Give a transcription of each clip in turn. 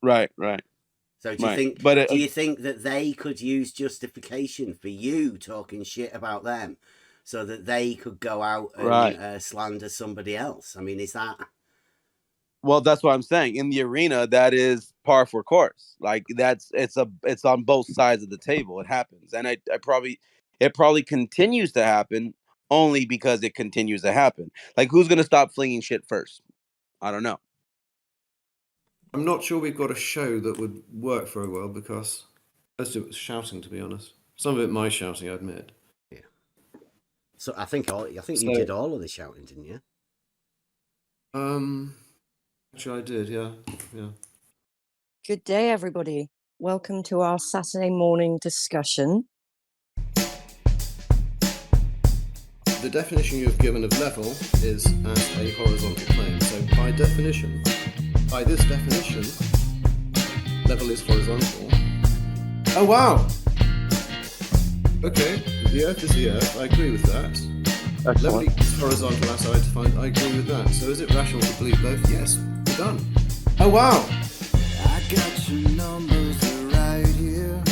Right, right, So right. But do you think that they could use justification for you talking shit about them so that they could go out and right. slander somebody else? I mean, is that Well, that's what I'm saying. In the arena, that is par for course. Like it's on both sides of the table. It happens, and it probably continues to happen only because it continues to happen. Like who's gonna stop flinging shit first? I don't know. I'm not sure we've got a show that would work very well because most of it was shouting, to be honest. Some of it my shouting, I admit. yeah? So I think you So, did all of the shouting, didn't you? um, actually, I did, yeah, yeah. Good day, everybody. Welcome to our Saturday morning discussion. The definition you've given of level is as a horizontal plane. So by this definition, level is horizontal. Oh wow! Okay, the Earth is the Earth. I agree with that. Excellent. Level is horizontal as I defined. I agree with that. So is it rational to believe both? Yes. We're done. Oh wow! I got your numbers right here.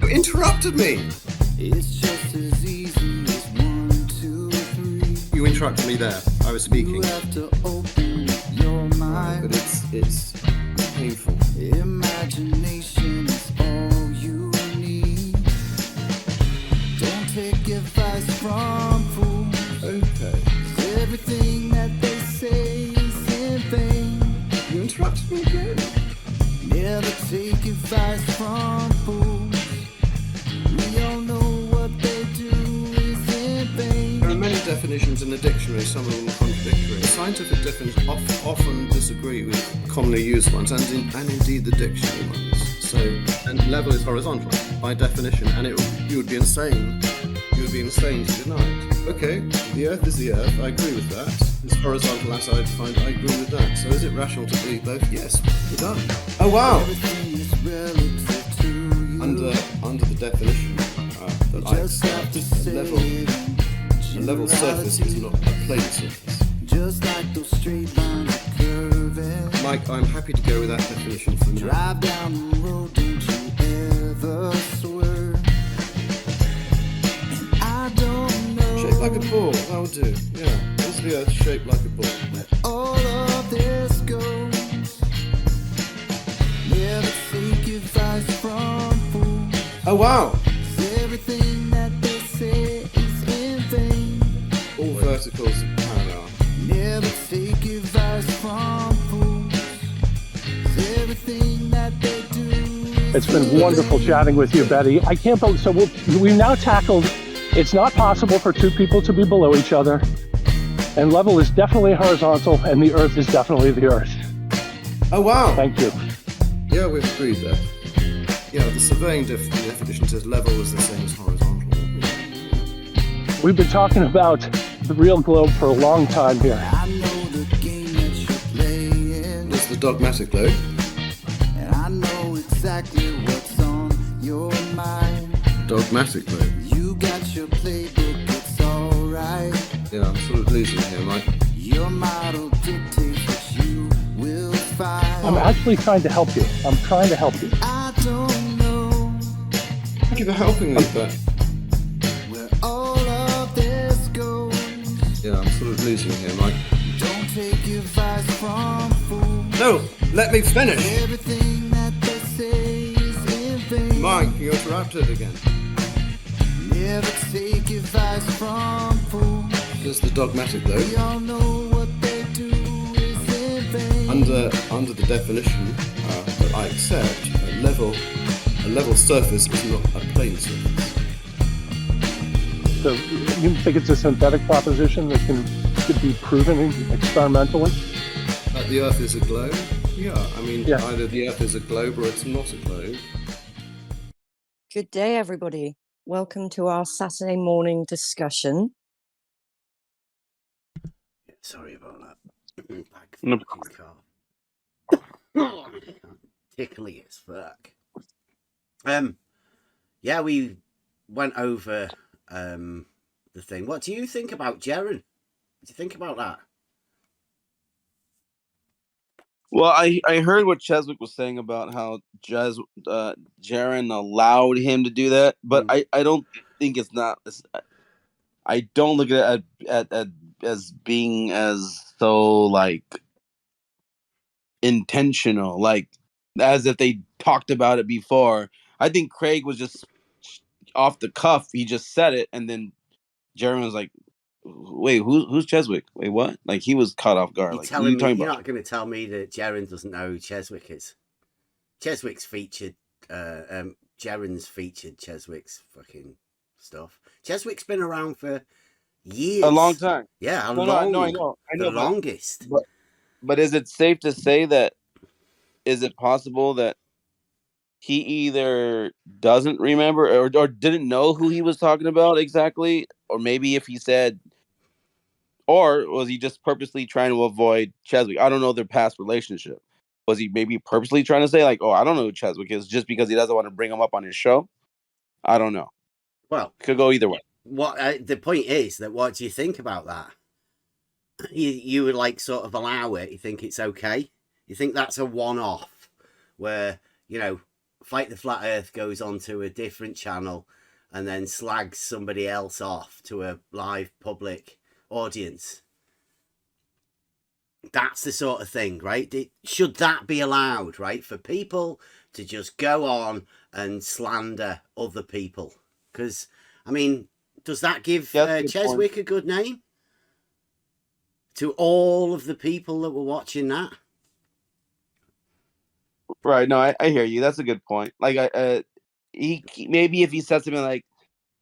You interrupted me. It's just as easy as 1, 2, 3. You interrupted me there. I was speaking. You have to open your mind. But it's painful. Imagination is all you need. Don't take advice from fools. Okay. Everything that they say is in vain. You interrupted me again. Never take advice from fools. We all know what they do is in vain. There are many definitions in the dictionary, some of them are contradictory. Scientific definitions often disagree with commonly used ones, and indeed the dictionary ones. So, and level is horizontal by definition, and you would be insane. You would be insane to deny it. Okay, the Earth is the Earth. I agree with that. It's horizontal as I defined. I agree with that. So, is it rational to believe both? Yes, we're done. Oh wow! Everything is relative to you. Under the definition that I accept, a level surface is not a plane surface. Just like those straight lines are curving. Mike, I'm happy to go with that definition for now. Drive down the road, don't you ever swerve. And I don't know. Shaped like a ball, that'll do. Yeah, is the Earth shaped like a ball? All of this goes. Never take advice from fools. Oh wow! Everything that they say is in vain. All verticals are parallel. Never take advice from fools. Everything that they do is It's been wonderful chatting with you, Betty. I can't believe, so we've now tackled, it's not possible for two people to be below each other. And level is definitely horizontal, and the Earth is definitely the Earth. Oh wow! Thank you. Yeah, we've agreed there. Yeah, the surveying definition says level is the same as horizontal. We've been talking about the real globe for a long time here. I know the game that you're playing. It's the dogmatic globe. And I know exactly what's on your mind. Dogmatic globe. You got your playbook, it's alright. Yeah, I'm sort of losing here, Mike. Your model dictates what you will find. I'm actually trying to help you. I'm trying to help you. I don't know Thank you for helping me, but where all of this goes. yeah, I'm sort of losing here, Mike. Don't take advice from fools. No, let me finish. Everything that they say is in vain. Mike, you interrupted again. Never take advice from fools. There's the dogmatic globe. We all know what they do is in vain. Under the definition that I accept, a level surface is not a plane surface. So you think it's a synthetic proposition that could be proven experimentally? That the Earth is a globe? Yeah, I mean, Yeah. either the Earth is a globe or it's not a globe. Good day, everybody. Welcome to our Saturday morning discussion. Sorry about that. No. Tickly as fuck. Yeah, we went over the thing. What do you think about Jaren? What do you think about that? Well, I heard what Cheswick was saying about how Jaren allowed him to do that, but I don't think it's not. I don't look at it as being as so like intentional, like as if they talked about it before. I think Craig was just off the cuff. He just said it, and then Jaren was like, "Wait, who's Cheswick? Wait, what?" Like he was caught off guard. You're Like, what are you telling me talking you're about? not going to tell me that Jaren doesn't know who Cheswick is? Cheswick's featured. Jaren's featured Cheswick's fucking stuff. Cheswick's been around for years. A long time. Yeah, No, I know, the longest. But is it safe to say that? Is it possible that he either doesn't remember or didn't know who he was talking about exactly, or maybe if he said, or was he just purposely trying to avoid Cheswick? I don't know their past relationship. Was he maybe purposely trying to say like, "Oh, I don't know who Cheswick is," just because he doesn't want to bring him up on his show? I don't know. Well, Could go either way. what the point is that what do you think about that? You would like sort of allow it. You think it's okay? You think that's a one-off where Fight the Flat Earth goes onto a different channel and then slags somebody else off to a live public audience? That's the sort of thing, right? Should that be allowed, right? For people to just go on and slander other people? Because, I mean, does that give Cheswick a good name? To all of the people that were watching that? Right. No, I hear you. That's a good point. Like, he maybe if he said something like,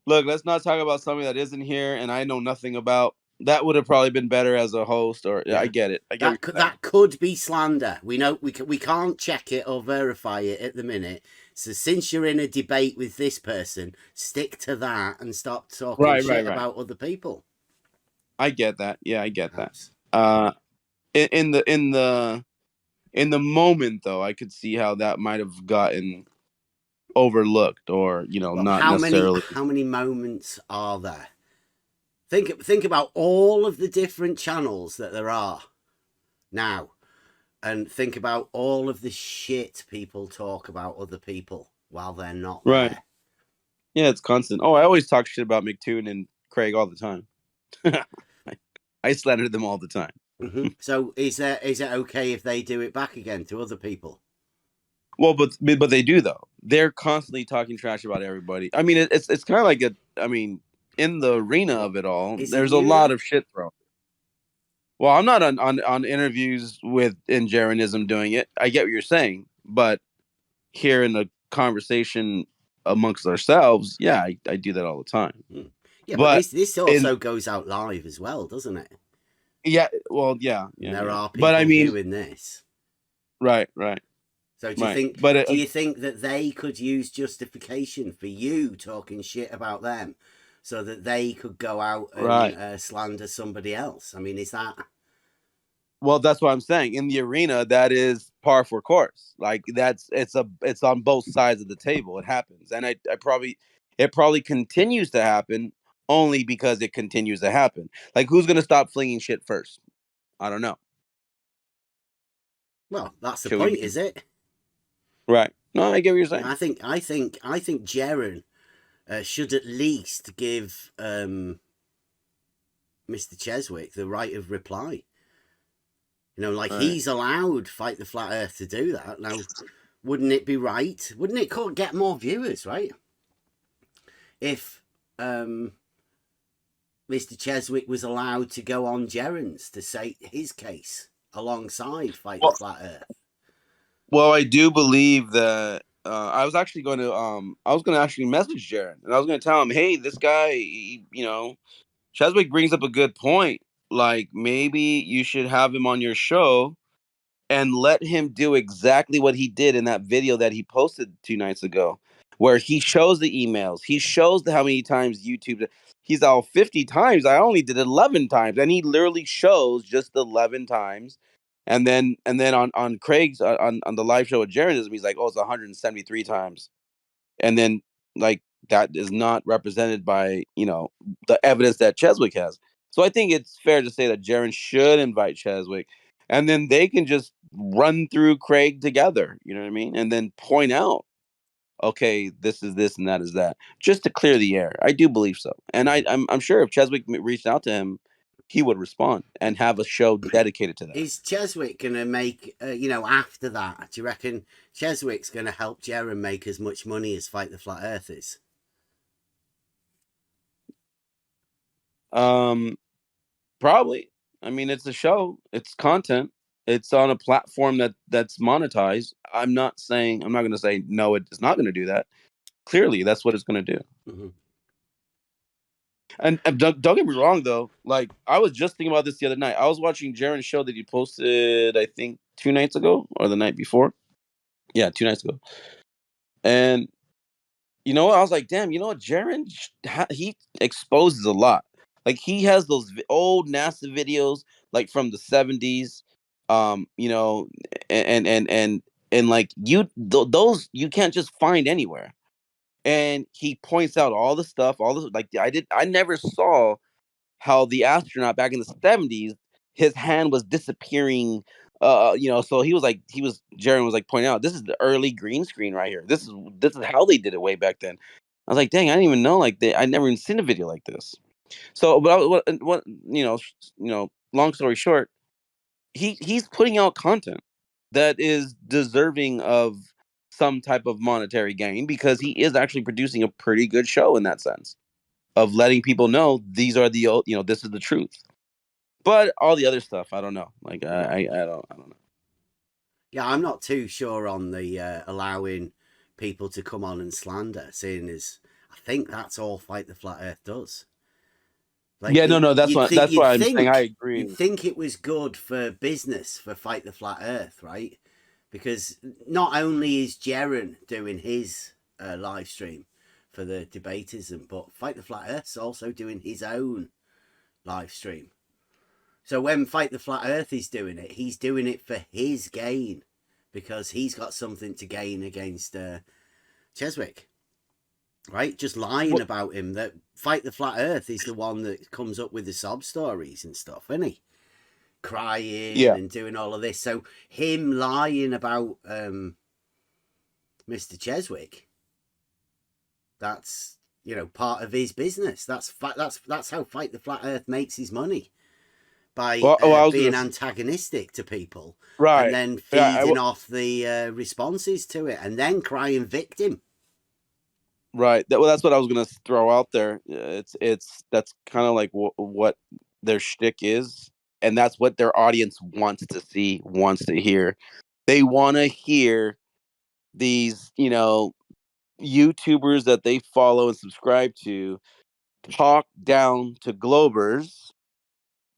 "Look, let's not talk about something that isn't here and I know nothing about," that would have probably been better as a host. Or yeah. I get it. That could be slander. We know we can't check it or verify it at the minute. So since you're in a debate with this person, stick to that and stop talking shit about other people. I get that. Yeah, I get that. In the moment though, I could see how that might have gotten overlooked, or not necessarily. How many moments are there? Think about all of the different channels that there are now, and think about all of the shit people talk about other people while they're not there. Yeah, it's constant. Oh, I always talk shit about McToon and Craig all the time. I slander them all the time. Mm-hmm. So is it okay if they do it back again to other people? Well, but they do though. They're constantly talking trash about everybody. I mean, it's kind of like in the arena of it all, there's a lot of shit thrown. Well, I'm not on interviews in Jeranism doing it. I get what you're saying, but here in a conversation amongst ourselves, yeah, I do that all the time. Yeah, but this also goes out live as well, doesn't it? Yeah, well, yeah. There are people doing this. Right. So do you think? Do you think that they could use justification for you talking shit about them, so that they could go out and slander somebody else? I mean, is that? Well, that's what I'm saying. In the arena, that is par for course. Like it's on both sides of the table. It happens, and it probably continues to happen only because it continues to happen. Like, who's gonna stop flinging shit first? I don't know. Well, that's the point, is it? Right. No, I get what you're saying. I think Jaren should at least give Mr. Cheswick the right of reply. He's allowed Fight the Flat Earth to do that. Now, wouldn't it be right? Wouldn't it get more viewers, right? If Mr. Cheswick was allowed to go on Jaren's to say his case alongside Fight the Flat Earth. Well, I do believe that I was actually going to actually message Jaren, and I was going to tell him, "Hey, this guy, Cheswick brings up a good point. Like, maybe you should have him on your show and let him do exactly what he did in that video that he posted 2 nights ago, where he shows the emails, he shows how many times YouTube. He's all 50 times. I only did 11 times, and he literally shows just 11 times." And then on Craig's on the live show with Jeranism, he's like, "Oh, it's 173 times," and then like that is not represented by the evidence that Cheswick has. So I think it's fair to say that Jaren should invite Cheswick, and then they can just run through Craig together. You know what I mean? And then point out, okay, this is this and that is that, just to clear the air. I do believe so, and I'm sure if Cheswick reached out to him, he would respond and have a show dedicated to that. Is Cheswick going to make, after that, do you reckon Cheswick's going to help Jaron make as much money as Fight the Flat Earth is? Probably. I mean, it's a show. It's content. It's on a platform that's monetized. I'm not going to say no. It's not going to do that. Clearly, that's what it's going to do. Mm-hmm. And don't get me wrong, though. Like, I was just thinking about this the other night. I was watching Jaren's show that he posted, I think, 2 nights ago or the night before. Yeah, 2 nights ago. And you know what? I was like, damn. You know what? Jaren, he exposes a lot. Like, he has those old NASA videos, like from the 70s. You know, and like those you can't just find anywhere. And he points out all the stuff, all this. Like, I never saw how the astronaut back in the 70s, his hand was disappearing. You know, so Jaron was like pointing out, this is the early green screen right here. This is how they did it way back then. I was like, dang, I didn't even know. Like, I never even seen a video like this. So, but what long story short, he's putting out content that is deserving of some type of monetary gain, because he is actually producing a pretty good show in that sense of letting people know these are this is the truth. But all the other stuff, I don't know. Like, I don't know. Yeah, I'm not too sure on the allowing people to come on and slander, seeing as I think that's all Fight the Flat Earth does. Like, yeah, no, that's why I'm saying I agree. You'd think it was good for business for Fight the Flat Earth, right? Because not only is Jaron doing his live stream for the debatism, but Fight the Flat Earth's also doing his own live stream. So when Fight the Flat Earth is doing it, he's doing it for his gain, because he's got something to gain against Cheswick. Right? Just lying about him. That Fight the Flat Earth is the one that comes up with the sob stories and stuff, isn't he? Crying and doing all of this. So him lying about Mr. Cheswick, that's part of his business. That's how Fight the Flat Earth makes his money, by being antagonistic to people, right, and then feeding off the responses to it, and then crying victim. Right. Well, that's what I was gonna throw out there. That's kind of like what their shtick is, and that's what their audience wants to see, wants to hear. They want to hear these, YouTubers that they follow and subscribe to talk down to Globers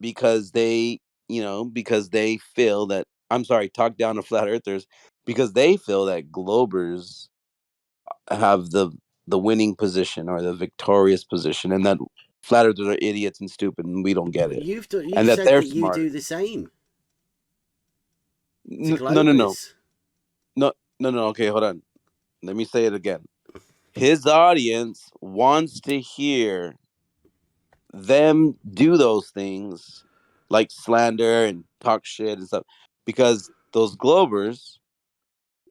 because they feel that, I'm sorry, talk down to Flat Earthers because they feel that Globers have the winning position or the victorious position, and that Flat Earthers are idiots and stupid and we don't get it. You've and said that smart. You do the same. No. Okay, hold on. Let me say it again. His audience wants to hear them do those things, like slander and talk shit and stuff, because those Globers,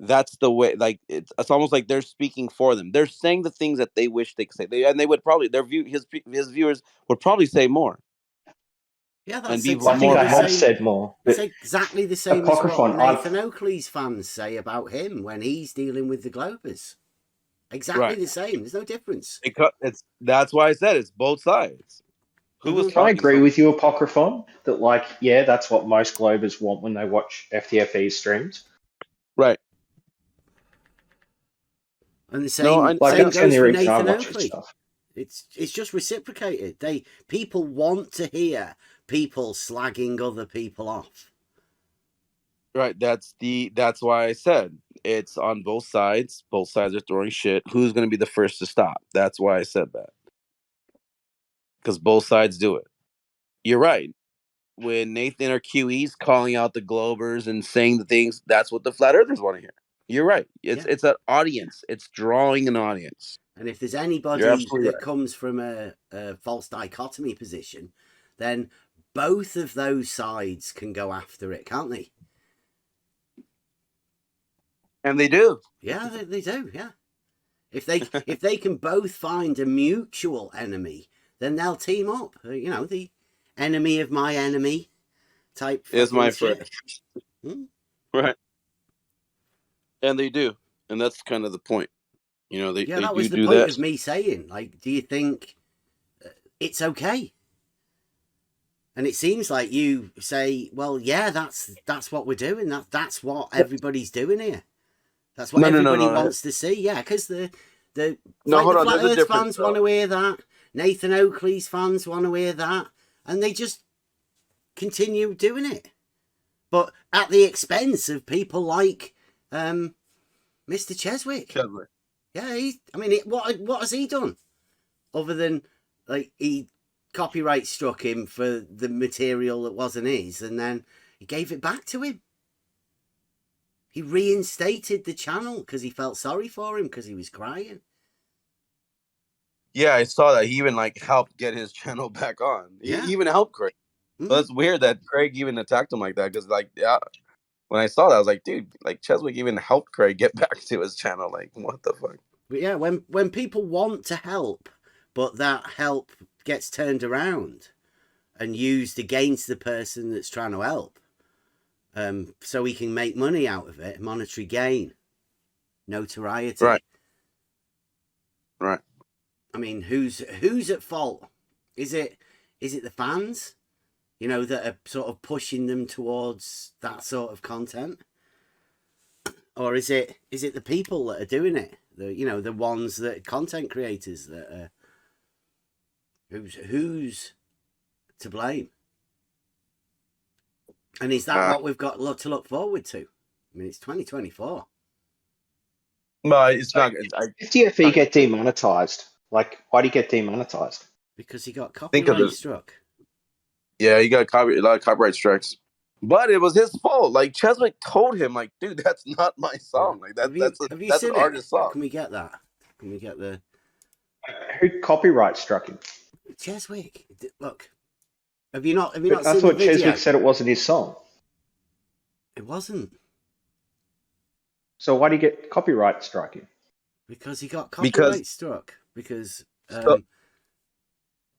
that's the way. Like, it's almost like they're speaking for them. They're saying the things that they wish they could say. They would probably his viewers would probably say more. Yeah, that's I think I have said more. It's exactly the same as what Nathan Oakley's fans say about him when he's dealing with the Globers. Exactly the same. There's no difference. That's why I said it's both sides. I agree with you, Apocryphon, that that's what most Globers want when they watch FTFE streams. Right. And the same goes for Nathan Oakley. It's just reciprocated. People want to hear people slagging other people off. Right. That's why I said it's on both sides. Both sides are throwing shit. Who's going to be the first to stop? That's why I said that. Because both sides do it. You're right. When Nathan or QE's calling out the Globers and saying the things, that's what the Flat Earthers want to hear. You're right. It's an audience. It's drawing an audience. And if there's anybody that comes from a false dichotomy position, then both of those sides can go after it, can't they? And they do. Yeah, they do. Yeah, if they can both find a mutual enemy, then they'll team up. You know, the enemy of my enemy type Is fucking my friend. shit. Hmm? Right. And they do. And that's kind of the point. You know, Yeah, they that was the do point that. of me saying, like, do you think it's okay? And it seems like you say, well, yeah, that's what we're doing. That's what everybody's doing here. That's what everybody No. wants to see. Yeah, because the No, Fight hold the on. Flat There's a Earth difference, fans want though. to hear that. Nathan Oakley's fans want to hear that, and they just continue doing it, but at the expense of people like Mr. Cheswick. Cheswick. Yeah, what has he done other than like he copyright struck him for the material that wasn't his, and then he gave it back to him. He reinstated the channel because he felt sorry for him because he was crying. Yeah, I saw that. He even like helped get his channel back on. Yeah. He even helped Craig. Mm. But that's weird that Craig even attacked him like that. Because like, yeah, when I saw that, I was like, dude, like Cheswick even helped Craig get back to his channel. Like, what the fuck? But yeah, when people want to help, but that help gets turned around and used against the person that's trying to help, so he can make money out of it, monetary gain, notoriety. Right. Right. I mean, who's at fault? Is it the fans, you know, that are sort of pushing them towards that sort of content, or is it the people that are doing it? The ones that content creators that are. Who's to blame? And is that what we've got to look forward to? I mean, it's 2024. But it's not. FTFE get demonetized. Like, why do you get demonetized? Because he got Think of copyright this. struck. Yeah, he got a lot of copyright strikes. But it was his fault. Like Cheswick told him, like, dude, that's not my song. Like Have you that's seen an it? artist's song. Can we get that? Can we get the Who copyright struck him? Cheswick? Look, have you not I seen thought the video? Cheswick said it wasn't his song. It wasn't. So why do you get copyright striking? Because he got copyright struck. Because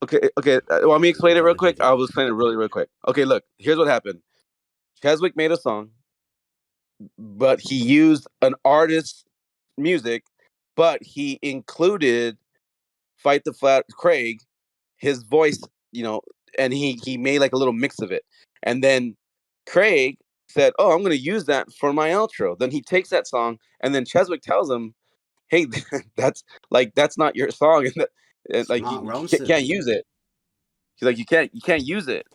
Okay. Want me to explain it real quick? I will explain it really, real quick. Okay, look, here's what happened. Cheswick made a song, but he used an artist's music, but he included Fight the Flat Craig, his voice, you know, and he made like a little mix of it. And then Craig said, "Oh, I'm going to use that for my outro." Then he takes that song, and then Cheswick tells him, "Hey, that's not your song, and like Mark you Ronson. can't use it." He's like, "You can't use it."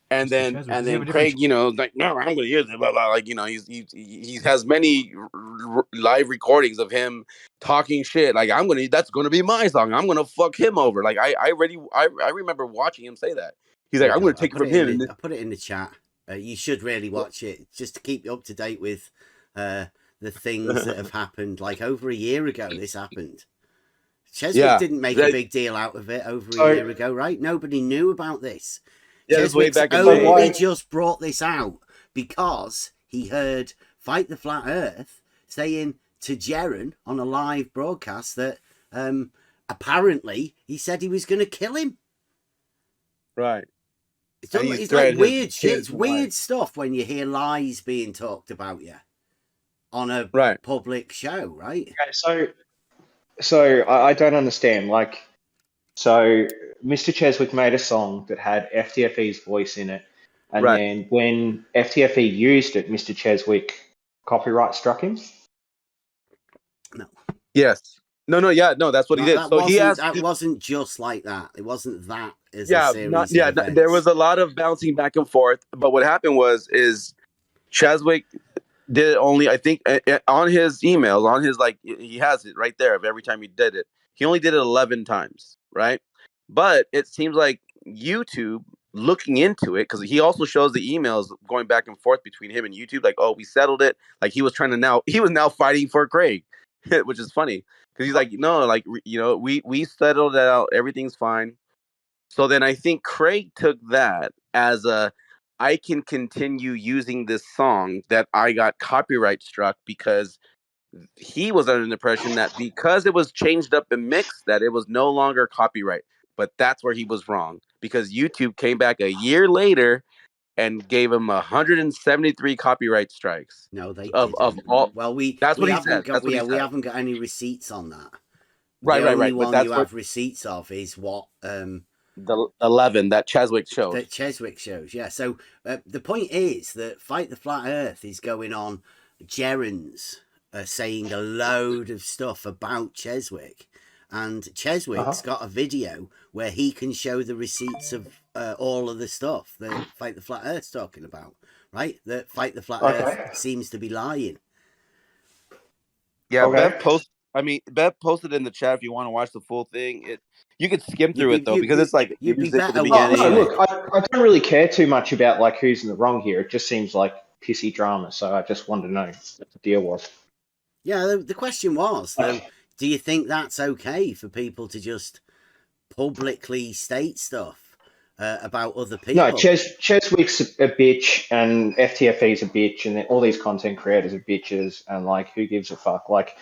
And then Craig, you know, like, no, I'm going to use it. Blah, blah. Like, you know, he has many live recordings of him talking shit. Like, that's going to be my song. I'm going to fuck him over. Like, I remember watching him say that. He's like, I'm going to take it from him. I put it in the chat. You should really watch it just to keep you up to date with the things that have happened. Like over a year ago, this happened. Cheswick didn't make a big deal out of it over a year ago, right? Nobody knew about this. Yeah, Cheswick's way back in only just brought this out because he heard Fight the Flat Earth saying to Jaren on a live broadcast that apparently he said he was going to kill him. Right. It's like weird shit. It's weird stuff when you hear lies being talked about you on a public show, right? Okay, so I don't understand. Like, so Mr. Cheswick made a song that had FTFE's voice in it, and then when FTFE used it, Mr. Cheswick copyright struck him. No. Yes. No. Yeah. No. That's what he did. So that wasn't just like that. It wasn't that. A series. There was a lot of bouncing back and forth. But what happened is Cheswick did it only, I think, on his emails, on his, like, he has it right there of every time he did it. He only did it 11 times, right? But it seems like YouTube looking into it, because he also shows the emails going back and forth between him and YouTube, like, oh, we settled it. Like, he was now fighting for Craig, which is funny because he's like, no, like, you know, we settled it out, everything's fine. So then I think Craig took that as I can continue using this song that I got copyright struck because he was under the impression that because it was changed up and mixed, that it was no longer copyright. But that's where he was wrong, because YouTube came back a year later and gave him 173 copyright strikes. No, they of didn't. all. Well, That's we what he haven't said. got That's what he we said. haven't got any receipts on that. Right, The only But one that's you what have receipts of is what the 11 that Cheswick showed. that Cheswick shows. Yeah. So the point is that Fight the Flat Earth is going on gerunds, saying a load of stuff about Cheswick, and Cheswick's got a video where he can show the receipts of all of the stuff that Fight the Flat Earth's talking about. Right? That Fight the Flat Earth seems to be lying. Yeah, Okay. Bev posted in the chat if you want to watch the full thing. You could skim through You'd it be- though, because it's like you'd be music at better the Oh, beginning. no, watching look, I don't really care too much about like who's in the wrong here. It just seems like pissy drama. So I just wanted to know what the deal was. Yeah, the question was, though, do you think that's okay for people to just publicly state stuff about other people? No, Cheswick's a bitch, and FTFE's a bitch, and all these content creators are bitches, and like, who gives a fuck? Like,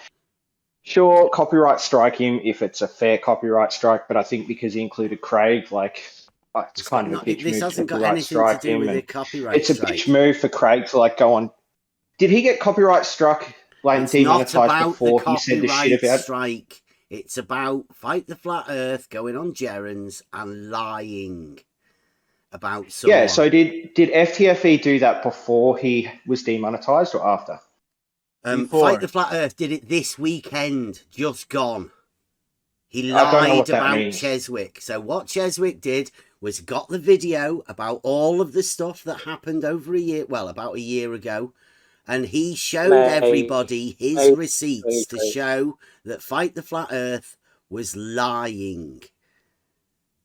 sure, copyright strike him if it's a fair copyright strike, but I think because he included Craig, like, it's kind of a bitch This move to hasn't got copyright anything to strike do him, with and a copyright it's a strike. bitch move for Craig to like go on. Did he get copyright struck, like It's demonetized not about before the he said the shit copyright about? strike. It's about Fight the Flat Earth going on gerunds and lying about someone. Yeah. So did FTFE do that before he was demonetized or after? Before. Fight the Flat Earth did it this weekend, just gone. He I don't know lied what that about means. Cheswick. So what Cheswick did was got the video about all of the stuff that happened over a year, well, about a year ago, and he showed everybody his receipts to show that Fight the Flat Earth was lying.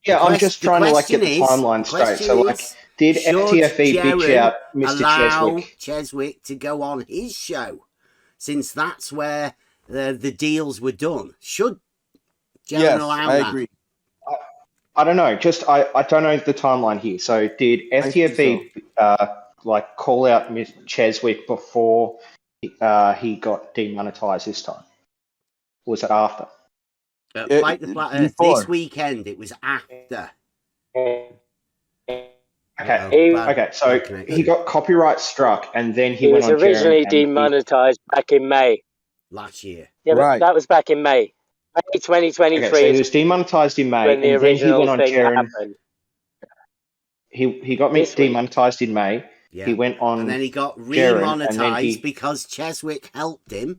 Yeah, I'm just trying to like get the timeline straight. So like, did FTFE bitch out Mr. allow Cheswick? Cheswick to go on his show, since that's where the deals were done? Should Jaren Yes, allow I that? agree. I don't know. Just I don't know the timeline here. So did FTFE like call out Miss Cheswick before he got demonetized this time? Or was it after? Fight the Flat Earth before. this weekend. It was after. Okay. So he got copyright struck, and then he went on was originally Jaren and demonetized back in May. Last year. Yeah, but Right. that was back in May. May 2023 Okay, so he is was demonetized in May, when the and then he original went on thing Jaren. happened. He got This week. demonetized in May. Yeah. He went on, And then he got Jaren, and then remonetized because Cheswick helped him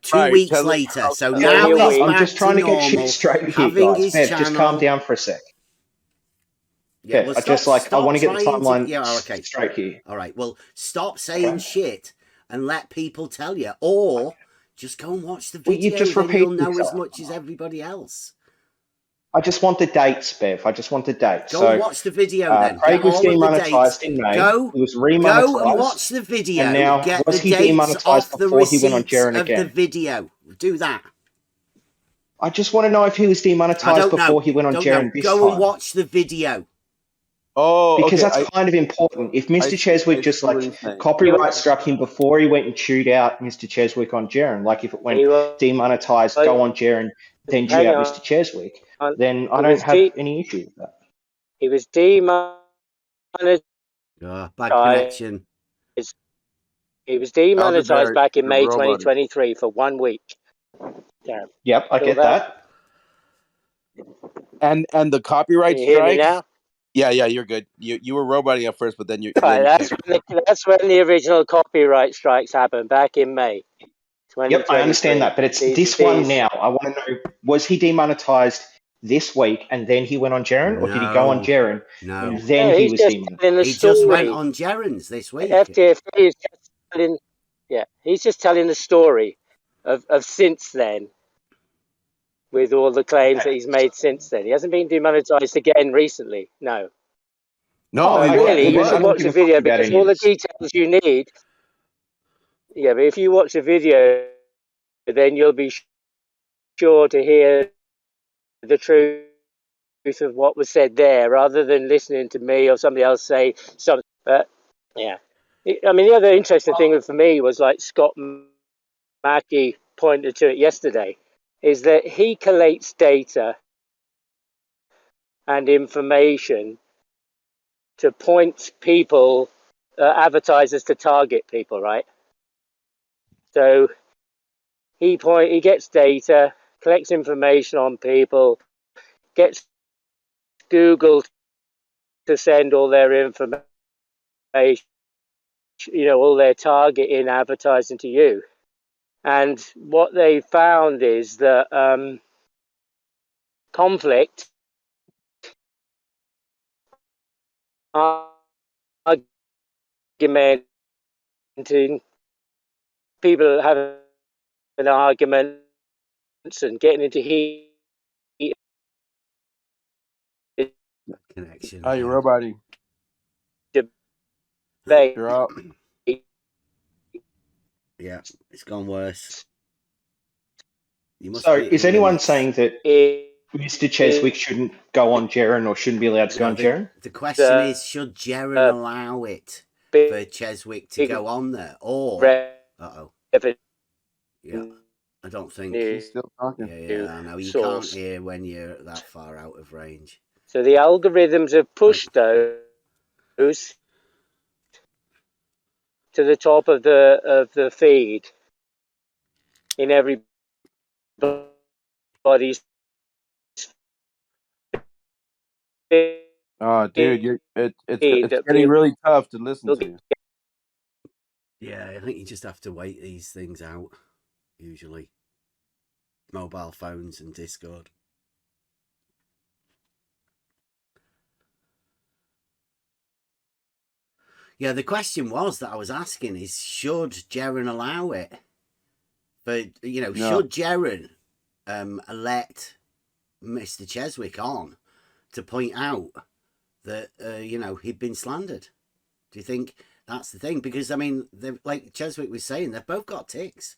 2 Right, weeks Cheswick later. helped So him. now Yeah, he's I'm back just trying to get shit normal, straight here, having guys. his Bev, channel. just calm down for a sec. Yeah, Bev, well, I want to get the stop timeline yeah, okay. straight here. All right. Well, stop saying shit and let people tell you, or just go and watch the Well, video. you just then you'll repeated know as yourself. much as everybody else. I just want the dates, Bev. I just want the dates. Go So and watch the video then. Craig Get was all of the demonetized dates. in May. Go, He was go remonetized. and watch the video. And now, Get was the he dates demonetized off the before he went on receipts Jaren of the again? video. Do that. I just want to know if he was I demonetized don't know. before he went on Don't Jaren know. this Go time. and watch the video. Oh, Because okay. that's kind of important. If Mr. I Cheswick just see what like he's saying. copyright struck him before he went and chewed out Mr. Cheswick on Jaren, like if it went He was, demonetized, go on Jaren, then chew hang out on. Mr. Cheswick, then I He don't was have any issue with that. He was demonetized. Bad connection. He was demonetized Algebraic, back in May robot. 2023 for 1 week. Yeah. Yep, I Feel get that. And the copyright Can you hear me strikes. now? Yeah, you're good. You were roboting at first, but then you. Right, Then that's when the original copyright strikes happened, back in May 2023. Yep, I understand that, but it's this one now. I want to know, was he demonetized this week and then he went on Jaren, or did he go on Jaren and then he was demonetized? He just went on Jaren's this week. FTFE is just telling, he's just telling the story of since then, with all the claims that he's made since then. He hasn't been demonetized again recently. No. No, really, you should watch the video because all the details you need. Yeah, but if you watch the video, then you'll be sure to hear the truth of what was said there, rather than listening to me or somebody else say something. But yeah, I mean, the other interesting thing for me was like Scott Mackie pointed to it yesterday, is that he collates data and information to point people, advertisers, to target people, right? So he gets data, collects information on people, gets Google to send all their information, all their targeting advertising to you. And what they found is that conflict, argumenting, people having arguments and getting into heat. Connection. Oh, you're roboting. Debate. You're out. Yeah, it's gone worse. So, is anyone saying that Mr. Cheswick shouldn't go on Jaren or shouldn't be allowed to go on Jaren? The question is, should Jaren allow it for Cheswick to go on there? Or, yeah, I don't think. He's still talking. Yeah, I know. You can't hear when you're that far out of range. So the algorithms have pushed those to the top of the feed in everybody's Oh, dude, it's getting really tough to listen to you. Yeah, I think you just have to wait these things out. Usually, mobile phones and Discord. Yeah, the question was that I was asking is, should Jaren allow it? But, should Jaren let Mr. Cheswick on to point out that, he'd been slandered? Do you think that's the thing? Because, like Cheswick was saying, they've both got ticks.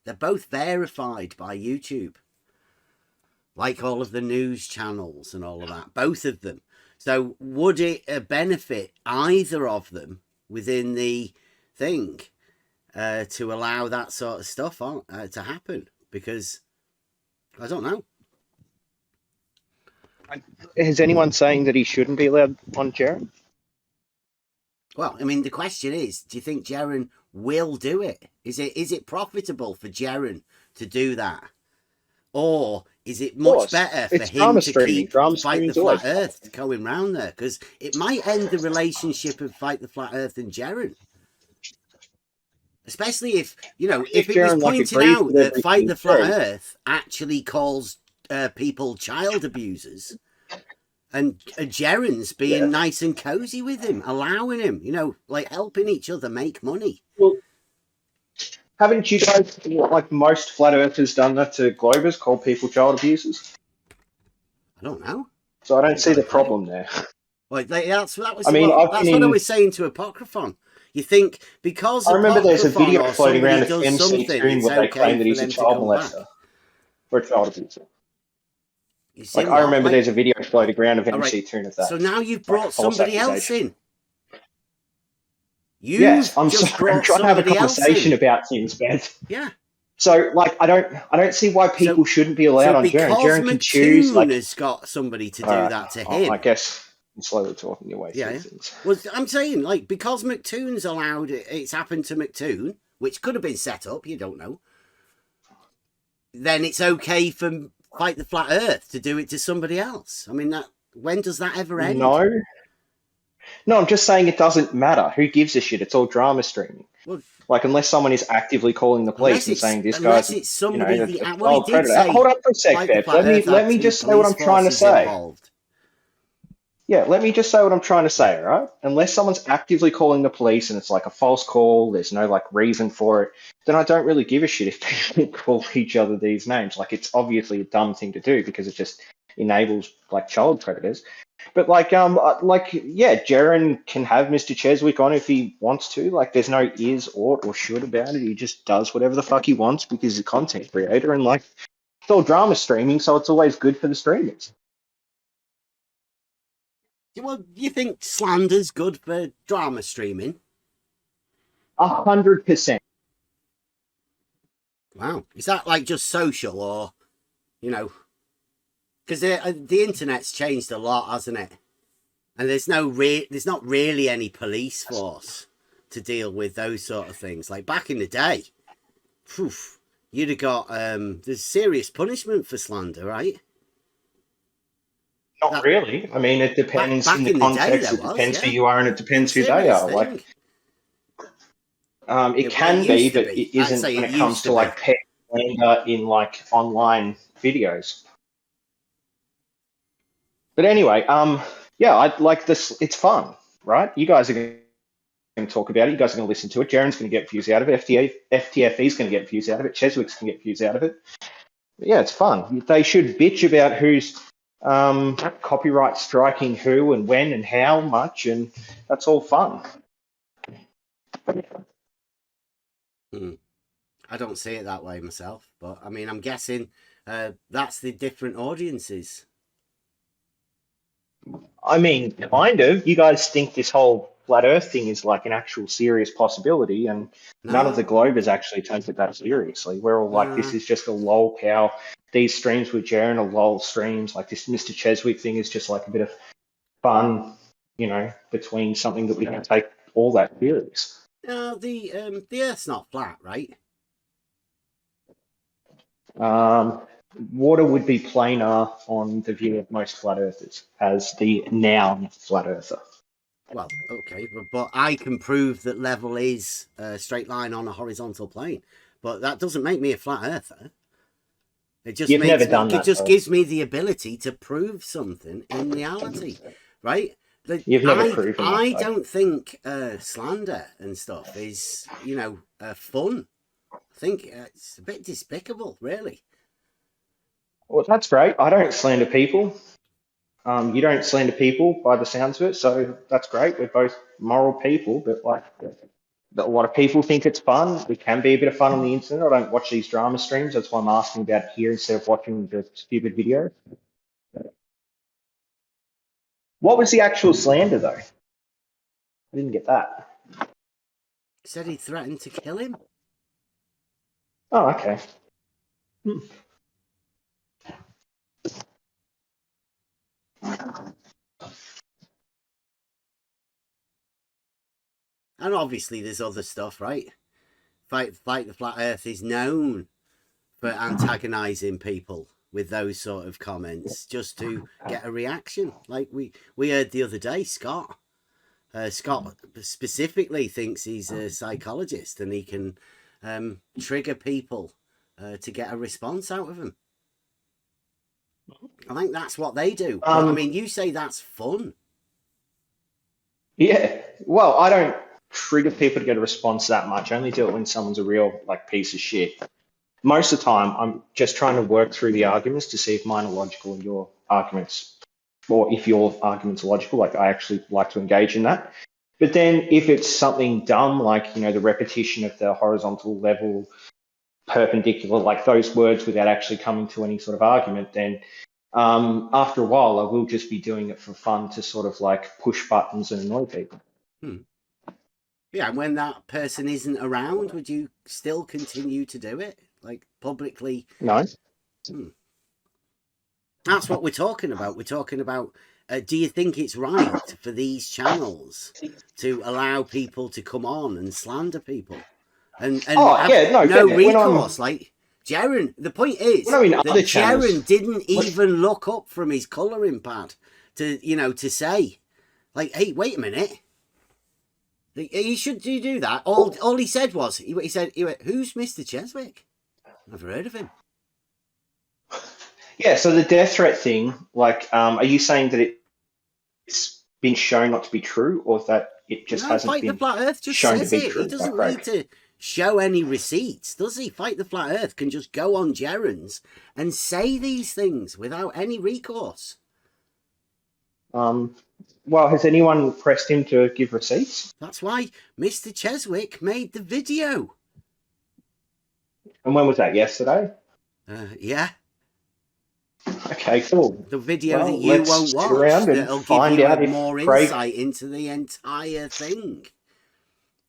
They're both verified by YouTube. Like all of the news channels and all of that. Both of them. So would it benefit either of them within the thing to allow that sort of stuff on to happen? Because I don't know. Is anyone saying that he shouldn't be allowed on Jaren? Well, the question is, do you think Jaren will do it? Is it profitable for Jaren to do that? Or is it much better for him to keep Fight the Flat Earth going round there? Because it might end the relationship of Fight the Flat Earth and Jaren. Especially if it was pointed out that Fight the Flat Earth actually calls people child abusers. And Jaren's being nice and cozy with him, allowing him, like helping each other make money. Well, haven't you guys, like most flat earthers, done that to Globers, call people child abusers? I don't know. So I don't see the problem there. Well, that's what I was saying to Apocryphon. You think because I remember there's a video floating around of MC Toon where they claim that he's a child molester or a child abuser. I remember there's a video floating around of MC Toon of that. So now you've brought somebody else in. Yes, I'm trying to have a conversation about things, man. Yeah. So, I don't see why people shouldn't be allowed on Jaren. Jaren can choose. Has got somebody to do that to him. I guess I'm slowly talking your way through things. Well, I'm saying, because McToon's allowed it's happened to McToon, which could have been set up, you don't know. Then it's okay for Fight the Flat Earth to do it to somebody else. When does that ever end? No, I'm just saying it doesn't matter. Who gives a shit? It's all drama streaming. Well, unless someone is actively calling the police and saying this guy's, hold up for a sec, Bev. Let me just say what I'm trying to say. Yeah, let me just say what I'm trying to say, all right? Unless someone's actively calling the police and it's like a false call, there's no reason for it, then I don't really give a shit if people call each other these names. It's obviously a dumb thing to do because it just enables child predators. But Jaren can have Mr. Cheswick on if he wants to. There's no is, ought, or should about it. He just does whatever the fuck he wants because he's a content creator, and it's all drama streaming, so it's always good for the streamers. Well, you think Slander's good for drama streaming? 100%. Wow. Is that like just social, or, you know, because the internet's changed a lot, hasn't it? And there's not really any police force to deal with those sort of things. Like back in the day, phew, you'd have got there's serious punishment for slander, right? Not really. I mean, it depends back in the in the day, context. there It was, depends yeah. who you are, and it depends who they Serious are. Like, thing. it Well, can it be, used to but be. it I'd isn't say when it it comes used to to be. like pet slander in like online videos. But anyway, yeah, I like this. It's fun, right? You guys are going to talk about it. You guys are going to listen to it. Jaren's going to get views out of it. FTFE's going to get views out of it. Cheswick's going to get views out of it. But yeah, it's fun. They should bitch about who's copyright striking who and when and how much, and that's all fun. I don't see it that way myself, but I mean, I'm guessing that's the different audiences. I mean, kind of. You guys think this whole flat Earth thing is like an actual serious possibility, and none of the Globers actually take it that seriously. We're all like, this is just a lol cow. These streams with Jaren are lol streams. Like this Mr. Cheswick thing is just like a bit of fun, you know, between something that we don't take all that serious. No, the Earth's not flat, right? Water would be planar on the view of most flat earthers as the noun flat earther. Well, okay, but I can prove that level is a straight line on a horizontal plane, but that doesn't make me a flat earther. It just gives me the ability to prove something in reality, right? You've never proven that. I don't think slander and stuff is, fun. I think it's a bit despicable, really. Well, that's great. I don't slander people. You don't slander people by the sounds of it, so that's great. We're both moral people, but like a lot of people think it's fun. It can be a bit of fun on the internet. I don't watch these drama streams. That's why I'm asking about it here instead of watching the stupid video. What was the actual slander, though? I didn't get that. He said he threatened to kill him. Oh, okay. And obviously there's other stuff, right? Fight the Flat Earth is known for antagonizing people with those sort of comments just to get a reaction. Like we heard the other day, Scott specifically thinks he's a psychologist and he can trigger people to get a response out of them. I think that's what they do. But, I mean, you say that's fun. Yeah. Well, I don't trigger people to get a response that much. I only do it when someone's a real like piece of shit. Most of the time, I'm just trying to work through the arguments to see if mine are logical and your arguments, or if your arguments are logical. Like I actually like to engage in that. But then if it's something dumb, like, the repetition of the horizontal level, perpendicular, like those words without actually coming to any sort of argument, then after a while, I will just be doing it for fun to sort of like push buttons and annoy people. Yeah, and when that person isn't around, would you still continue to do it? Like publicly? No. That's what we're talking about. We're talking about, do you think it's right for these channels to allow people to come on and slander people? And have no recourse? Like, Jaren, the point is that Jaren didn't even look up from his colouring pad to say, like, hey, wait a minute. He should do that. All he said was, he went, who's Mr. Cheswick? Never heard of him. Yeah, so the death threat thing, like, are you saying that it's been shown not to be true, or that it just hasn't Fight been the Flat Earth just shown says to be it. true? He doesn't need to show any receipts, does he? Fight the Flat Earth can just go on Jaren's and say these things without any recourse. Well, has anyone pressed him to give receipts? That's why Mr. Cheswick made the video. And when was that? Yesterday? Yeah. Okay, cool. The video that you won't watch, that'll give you more insight into the entire thing.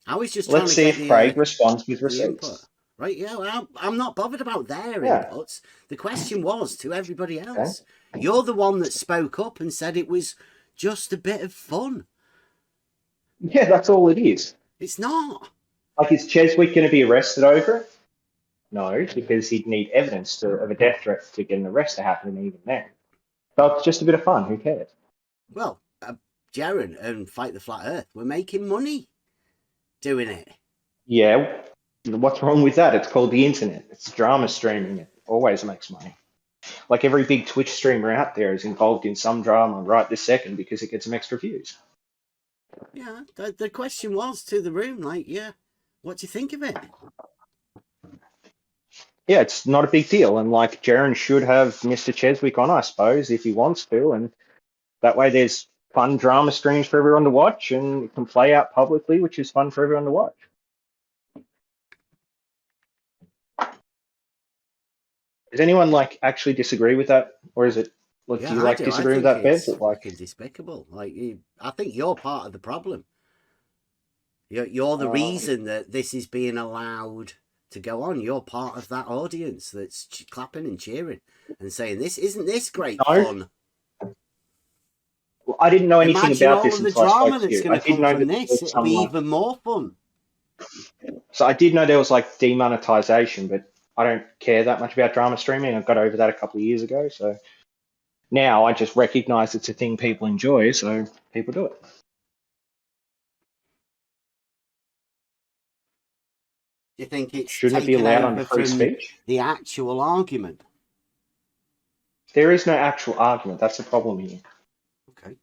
I was just trying to see if Craig responds with receipts. right? Yeah, well, I'm not bothered about their Yeah. inputs. The question was to everybody Okay. else. You're the one that spoke up and said it was just a bit of fun. Yeah, that's all it is. It's not. Like, is Cheswick going to be arrested over it? No, because he'd need evidence of a death threat to get an arrest to happen, even then. But it's just a bit of fun. Who cares? Well, Jaren and Fight the Flat Earth were making money doing it. Yeah, what's wrong with that? It's called the internet. It's drama streaming. It always makes money. Like, every big Twitch streamer out there is involved in some drama right this second because it gets some extra views. Yeah, the question was to the room, like, yeah, what do you think of it? Yeah, it's not a big deal. And, like, Jaren should have Mr. Cheswick on, I suppose, if he wants to. And that way there's fun drama streams for everyone to watch, and it can play out publicly, which is fun for everyone to watch. Does anyone, like, actually disagree with that? Or is it, like, Yeah, do you, like, disagree with that, Bev? It's fucking despicable. Like, I think you're part of the problem. You're the reason that this is being allowed to go on. You're part of that audience that's clapping and cheering and saying, isn't this great fun? Well, I didn't know anything Imagine about all this of the until I drama spoke to that's you. going I to did come know from that this. It'll be even more fun. So I did know there was, like, demonetization, but I don't care that much about drama streaming. I got over that a couple of years ago. So now I just recognize it's a thing people enjoy, so people do it. Do you think it's Shouldn't it be allowed under free speech? The actual argument? There is no actual argument. That's the problem here. Okay.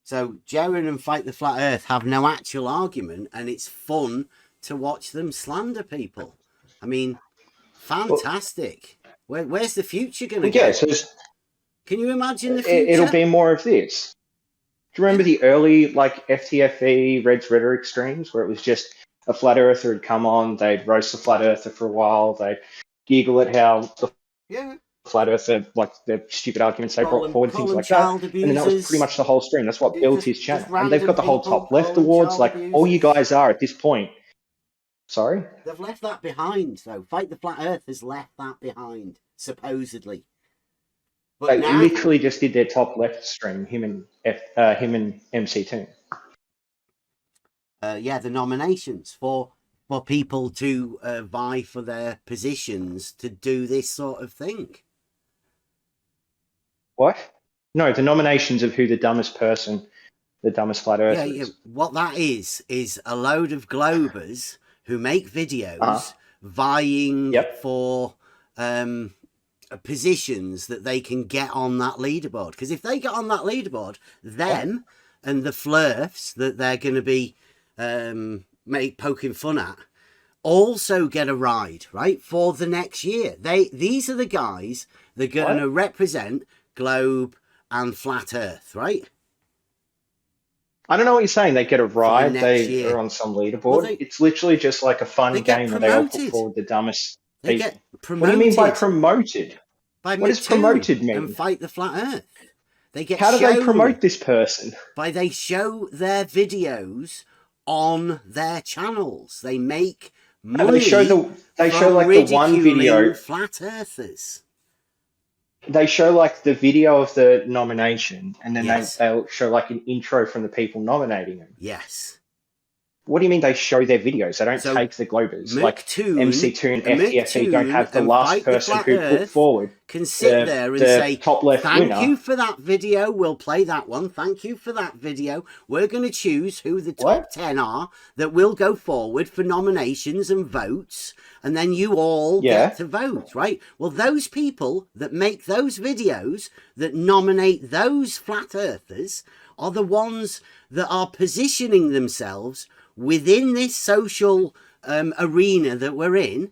So Jaren and Fight the Flat Earth have no actual argument, and it's fun to watch them slander people. I mean, fantastic. Where's the future going to go? Yeah, so can you imagine the future? It'll be more of this. Do you remember the early, like, FTFE Red's Rhetoric streams where it was just a flat earther would come on, they'd roast the flat earther for a while, they'd giggle at how the flat earther, like, the stupid arguments they brought forward, things like that. And then that was pretty much the whole stream. That's what built his channel. And they've got the whole top left awards, like, all you guys are at this point. Sorry? They've left that behind, though. Fight the Flat Earth has left that behind, supposedly. But they now, literally just did their top left stream, him and MC Toon. Yeah, the nominations for people to vie for their positions to do this sort of thing. What? No, the nominations of who the dumbest person, the dumbest flat earther is. Yeah, what that is a load of Globers who make videos vying for positions that they can get on that leaderboard. Because if they get on that leaderboard, them and the flirfs that they're going to be poking fun at also get a ride, right, for the next year. These are the guys that are going to represent Globe and Flat Earth, right? I don't know what you're saying. They get a ride. They are on some leaderboard. It's literally just like a fun game where they all put forward the dumbest people. What do you mean by promoted? What does promoted mean? And Fight the Flat Earth. They get. How do they promote this person? They show their videos on their channels. They make money. They show like the one video. Flat Earthers. They show like the video of the nomination, and then they'll show like an intro from the people nominating them. Yes. What do you mean they show their videos? They don't take the Globers. Like MC Toon and FTFE don't have the last person who put forward. Can sit there and say, top left thank winner. you for that video. We'll play that one. Thank you for that video. We're going to choose who the top 10 are that will go forward for nominations and votes. And then you all get to vote, right? Well, those people that make those videos that nominate those flat earthers are the ones that are positioning themselves within this social arena that we're in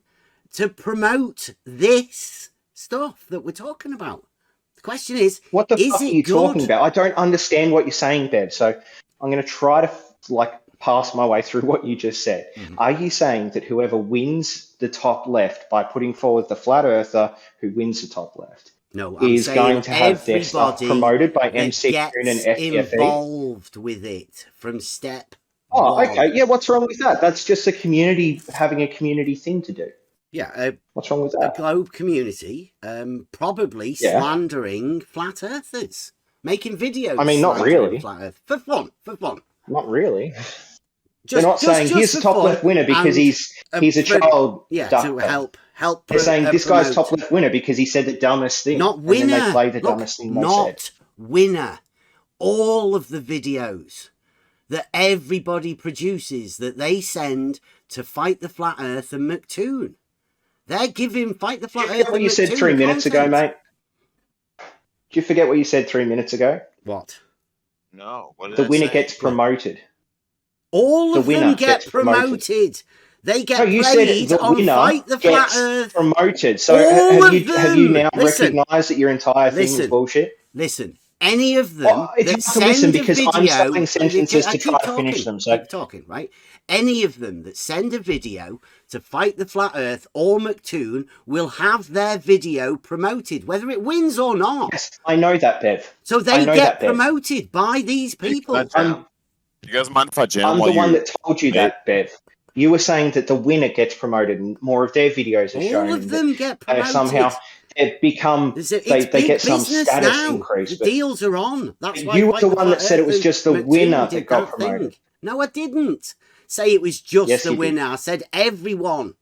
to promote this stuff that we're talking about. The question is, what the fuck are you talking about? I don't understand what you're saying, Bev. So I'm going to try to pass my way through what you just said. Mm-hmm. Are you saying that whoever wins the top left by putting forward the flat earther who wins the top left is going to have their stuff promoted by MC Toon and FTFE? Involved with it from step one. Okay. Yeah, what's wrong with that? That's just a community having a community thing to do. Yeah, What's wrong with a that? globe community probably slandering flat earthers, making videos. I mean, not really. Flat Earth for fun. Not really. They're not saying here's the top left winner because he's a child to help. They're saying this guy's top left winner because he said the dumbest thing. Not winner. And then they play the dumbest thing they said. Not winner. All of the videos that everybody produces that they send to Fight the Flat Earth and McToon. They're giving Fight the Flat Earth. Did you forget what you said 3 minutes ago, mate? Did you forget what you said 3 minutes ago? What? No. What did the winner gets promoted. All of them get promoted. They get you played said the on winner Fight the Flat gets Earth. Promoted. So have you now recognised that your entire thing is bullshit? Listen. Any of them that send listen, because a video, I'm starting sentences to try to finish them. So keep talking, right? Any of them that send a video to Fight the Flat Earth or McToon will have their video promoted, whether it wins or not. Yes, I know that, Bev. So they get promoted by these people. You guys mind if I jam? I'm the one that told you that, Bev. You were saying that the winner gets promoted and more of their videos are shown. All of them get promoted. Somehow it become they get some status now. increase. The deals are on. That's why you were the one that said it was just the winner that got promoted. No, I didn't say it was just the winner. I said everyone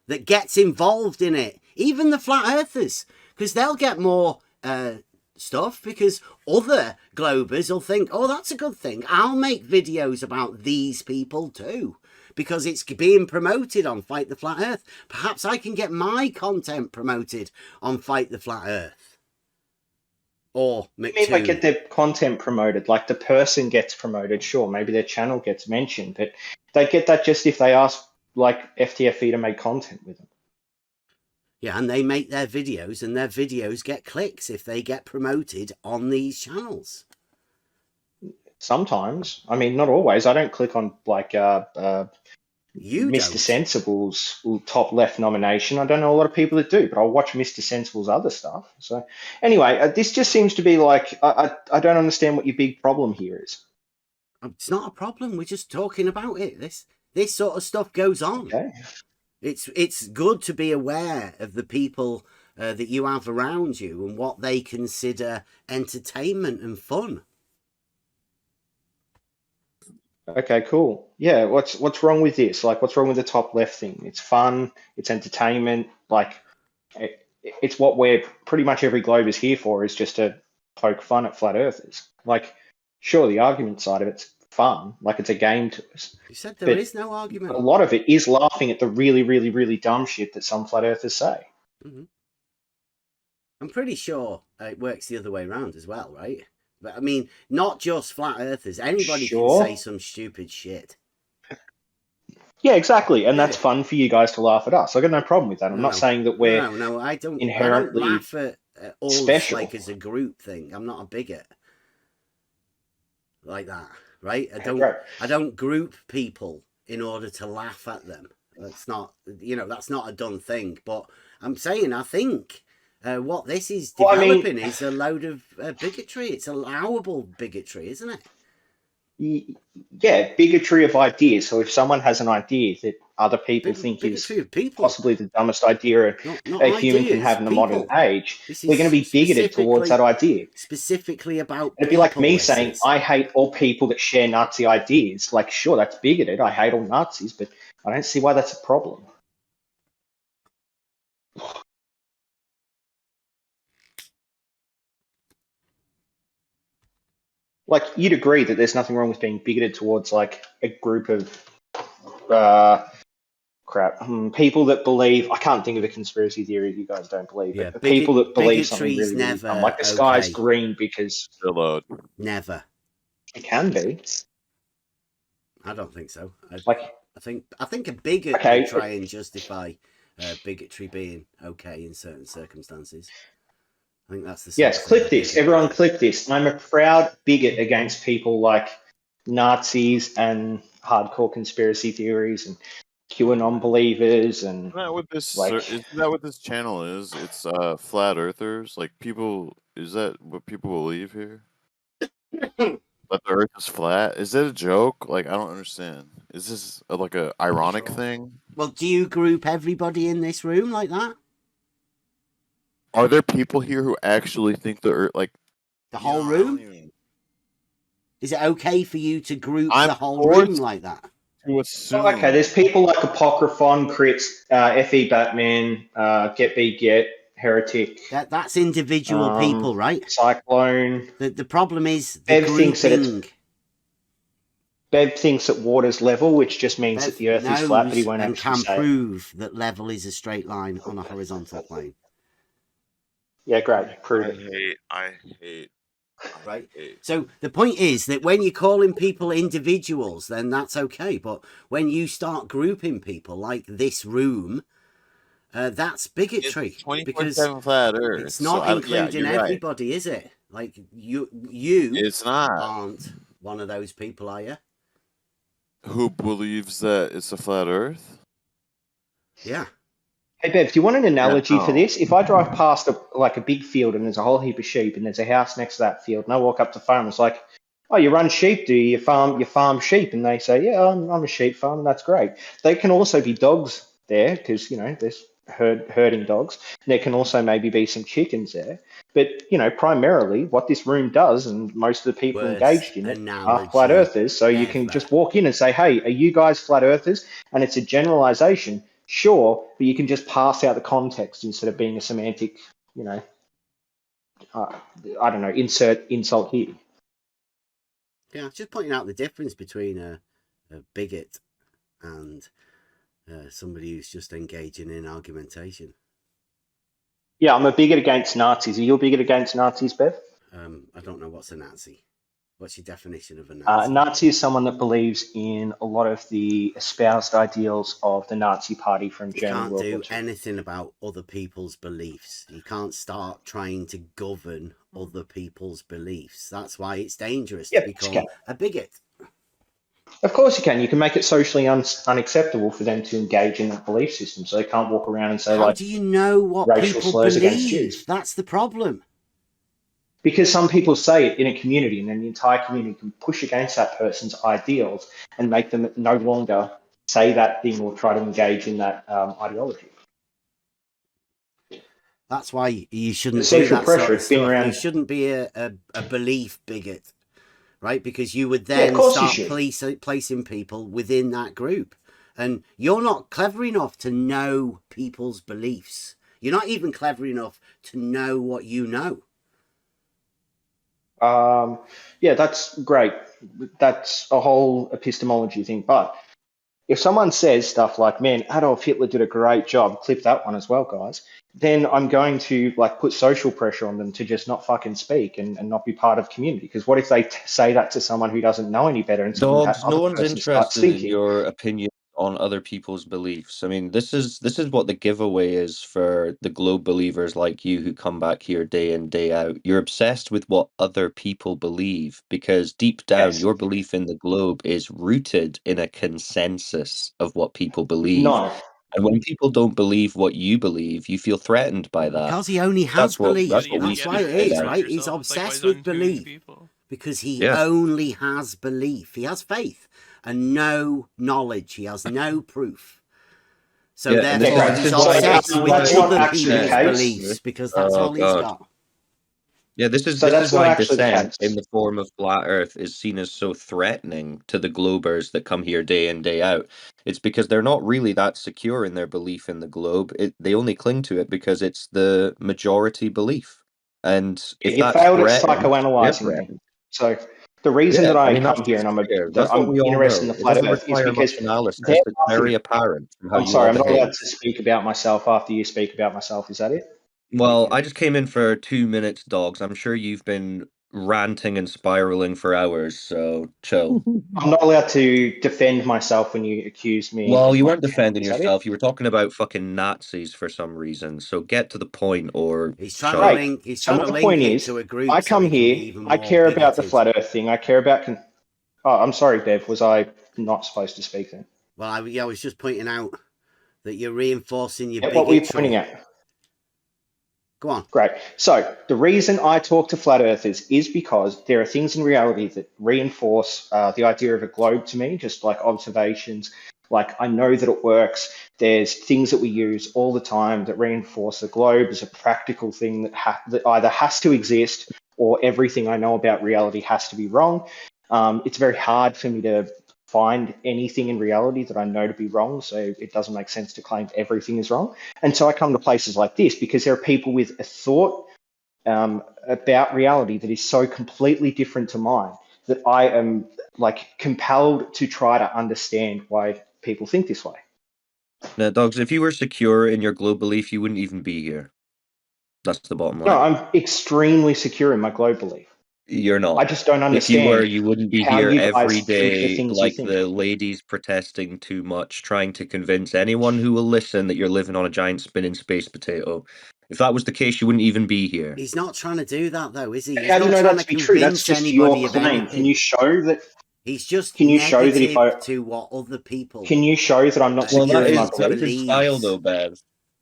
that gets involved in it, even the flat earthers, because they'll get more stuff because other globers will think, oh, that's a good thing. I'll make videos about these people too. Because it's being promoted on Fight the Flat Earth. Perhaps I can get my content promoted on Fight the Flat Earth. Or McToon. You mean like get their content promoted? Like the person gets promoted, sure, maybe their channel gets mentioned, but they get that just if they ask like FTFE to make content with them. Yeah, and they make their videos and their videos get clicks if they get promoted on these channels. Sometimes. I mean, not always. I don't click on like Mr. Don't. Sensible's top left nomination. I don't know a lot of people that do, but I'll watch Mr. Sensible's other stuff. So anyway, this just seems to be like, I don't understand what your big problem here is. It's not a problem. We're just talking about it. This sort of stuff goes on. Okay. It's good to be aware of the people that you have around you and what they consider entertainment and fun. Okay, cool. Yeah, what's wrong with this? Like, what's wrong with the top left thing? It's fun, it's entertainment. Like, it's what we're pretty much every globe is here for, is just to poke fun at flat earthers. Like, sure, the argument side of it's fun, like it's a game to us. You said there is no argument. A lot of it is laughing at the really, really, really dumb shit that some flat earthers say. Mm-hmm. I'm pretty sure it works the other way around as well, right? But I mean, not just flat earthers. Anybody can say some stupid shit. Yeah, exactly. And that's fun for you guys to laugh at us. I got no problem with that. I'm not saying that we're I don't inherently laugh at all special. Like as a group thing. I'm not a bigot like that, right? I don't group people in order to laugh at them. That's not, that's not a done thing. But I'm saying, I think what this is developing is a load of bigotry. It's allowable bigotry, isn't it? Yeah, bigotry of ideas. So if someone has an idea that other people think is possibly the dumbest idea a human can have in the modern age, we're going to be bigoted towards that idea. Specifically about It'd be like me saying, I hate all people that share Nazi ideas. Like, sure, that's bigoted. I hate all Nazis, but I don't see why that's a problem. Like, you'd agree that there's nothing wrong with being bigoted towards, like, a group of, people that believe, I can't think of a conspiracy theory you guys don't believe, but people that believe something really, really dumb, like the sky's green because... Never. It can be. I don't think so. I think a bigot would try and justify bigotry being okay in certain circumstances. I think that's the yes. Clip this. Everyone, clip this. I'm a proud bigot against people like Nazis and hardcore conspiracy theories and QAnon believers and. Isn't that what this channel is? It's flat earthers. Like people. Is that what people believe here? that the Earth is flat? Is it a joke? Like, I don't understand. Is this like a ironic thing? Well, do you group everybody in this room like that? Are there people here who actually think the Earth, like the whole room? Is it okay for you to group I'm the whole room like that? To assume. Oh, okay, there's people like Apocryphon, Crits, FE Batman, Get Be Get, Heretic. That's individual people, right? Cyclone. The problem is the Bev grouping. Bev thinks that water's level, which just means that the Earth is flat, but he won't and actually can say prove that level is a straight line on a horizontal plane. Yeah, great. Prove it. I hate. Right. So the point is that when you're calling people individuals, then that's okay. But when you start grouping people like this room, that's bigotry. It's because flat Earth, it's not including everybody, is it? Like you it's not. Aren't one of those people, are you? Who believes that it's a flat Earth? Yeah. Hey, Bev, do you want an analogy for this? If I drive past a big field and there's a whole heap of sheep and there's a house next to that field, and I walk up to farmers like, "Oh, you run sheep, do you? You farm sheep?" And they say, "Yeah, I'm a sheep farmer. That's great." They can also be dogs there because there's herding dogs. And there can also maybe be some chickens there. But primarily what this room does, and most of the people engaged in it are flat earthers. So you can just walk in and say, "Hey, are you guys flat earthers?" And it's a generalization. Sure, but you can just pass out the context instead of being a semantic, I don't know, insult here. Yeah, just pointing out the difference between a bigot and somebody who's just engaging in argumentation. Yeah, I'm a bigot against Nazis. Are you a bigot against Nazis, Bev? I don't know what's a Nazi. What's your definition of a A Nazi? Nazi is someone that believes in a lot of the espoused ideals of the Nazi party from Germany. You can't do anything about other people's beliefs. You can't start trying to govern other people's beliefs. That's why it's dangerous to become a bigot. Of course you can. You can make it socially unacceptable for them to engage in that belief system, so they can't walk around and say, how do you know what racial people slurs believe? against Jews. That's the problem. Because some people say it in a community, and then the entire community can push against that person's ideals and make them no longer say that thing or try to engage in that ideology. That's why you shouldn't do that sort of stuff. You shouldn't be a belief bigot, right? Because you would then start placing people within that group. And you're not clever enough to know people's beliefs. You're not even clever enough to know what you know. Yeah, that's great. That's a whole epistemology thing. But if someone says stuff like, "Man, Adolf Hitler did a great job," clip that one as well, guys, then I'm going to put social pressure on them to just not fucking speak and not be part of community. Because what if they say that to someone who doesn't know any better and Dogs, no one's interested in your opinion on other people's beliefs. I mean, this is what the giveaway is for the globe believers like you who come back here day in, day out. You're obsessed with what other people believe because deep down, your belief in the globe is rooted in a consensus of what people believe. No. And when people don't believe what you believe, you feel threatened by that. Because he only has belief. That's why it is, right? He's obsessed with belief because he only has belief. He has faith and no knowledge. He has no proof. So therefore, he's obsessed with other people's beliefs because that's all he's got. Yeah, this is why dissent in the form of flat Earth is seen as so threatening to the globers that come here day in, day out. It's because they're not really that secure in their belief in the globe. They only cling to it because it's the majority belief. And if you failed at psychoanalyzing them. So the reason that I come here and I'm interested in the flat Earth is because it's very apparent from how I'm sorry, I'm not allowed to speak about myself after you speak about myself. Is that it? Well, I just came in for 2 minutes, dogs. I'm sure you've been ranting and spiraling for hours, so chill. I'm not allowed to defend myself when you accuse me. Well, you weren't defending yourself. You were talking about fucking Nazis for some reason. So get to the point, or he's trying to link. He's trying to link it to a group. I come here. I care about the flat Earth thing. I care about. Oh, I'm sorry, Bev. Was I not supposed to speak then? Well, I was just pointing out that you're reinforcing your bigotry. What were you pointing at? Go on. Great. So the reason I talk to flat earthers is because there are things in reality that reinforce the idea of a globe to me, just like observations. Like I know that it works. There's things that we use all the time that reinforce the globe as a practical thing that either has to exist or everything I know about reality has to be wrong. It's very hard for me to find anything in reality that I know to be wrong, so it doesn't make sense to claim everything is wrong. And so I come to places like this because there are people with a thought about reality that is so completely different to mine that I am like compelled to try to understand why people think this way. Now, dogs, if you were secure in your globe belief, you wouldn't even be here. That's the bottom No, line. I'm extremely secure in my globe belief. You're not. I just don't If you were, understand you wouldn't be how here you every guys think the day things you like think. the ladies protesting too much, trying to convince anyone who will listen that you're living on a giant spinning space potato. If that was the case, you wouldn't even be here. He's not trying to do that, though, is he? He's How do you not know trying that to to be true? That's convince just your anybody of claim. Can anything. you show that? He's just Can you show that if I negative to what other people can you show that I'm not Well, secure in my think, that's belief? his style, believes. though, Bev.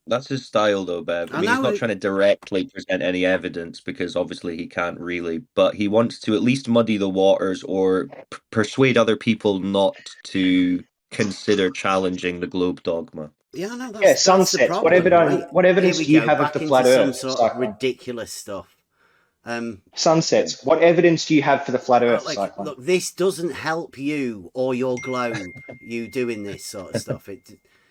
That's his style, though, Bev. I I mean, he's know not it. trying to directly present any evidence because obviously he can't really, but he wants to at least muddy the waters or persuade other people not to consider challenging the globe dogma. Yeah, no, Yeah, that's the sunsets. problem, right? What Here evidence we do you go, have of back the into flat some Earth, sort of Cyclone? ridiculous stuff. Sunsets. What evidence do you have for the flat Earth, Cyclone? Look, this doesn't help you or your globe. You doing this sort of stuff.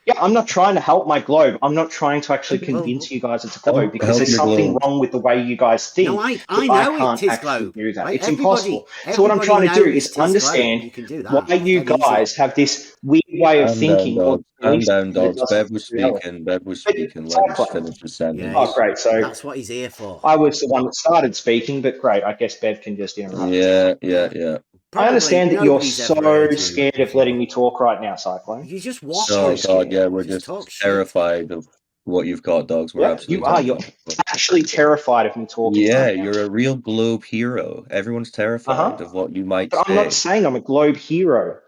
Yeah, I'm not trying to help my globe. I'm not trying to actually convince you guys it's a globe because Help there's your something globe. wrong with the way you guys think No, I that I know it can't is actually globe, do that. right? It's impossible. So what I'm Everybody trying to do knows is tis globe. understand You can do that. why It's you dead easy. guys have this weird way of Calm down, thinking or dogs. Calm belief down, system that dogs. doesn't Bev fit was reality. speaking. Bev was But speaking. Let him Cyclone. finish his Yeah, Oh, sentence. great. So that's what he's here for. I was the one that started speaking, but great. I guess Bev can just interrupt. Yeah. I Probably understand that you're nobody's ever heard so you scared of letting before. me talk right now, Cyclone. You just watch So Oh, him. God, scared. yeah, You we're just just talk shit. terrified of what you've got, dogs. We're Yeah, absolutely you are. You're terrified. actually terrified of me talking Yeah, right now. you're a real globe hero. Everyone's terrified Uh-huh. of what you might But I'm not say. saying I'm a globe hero,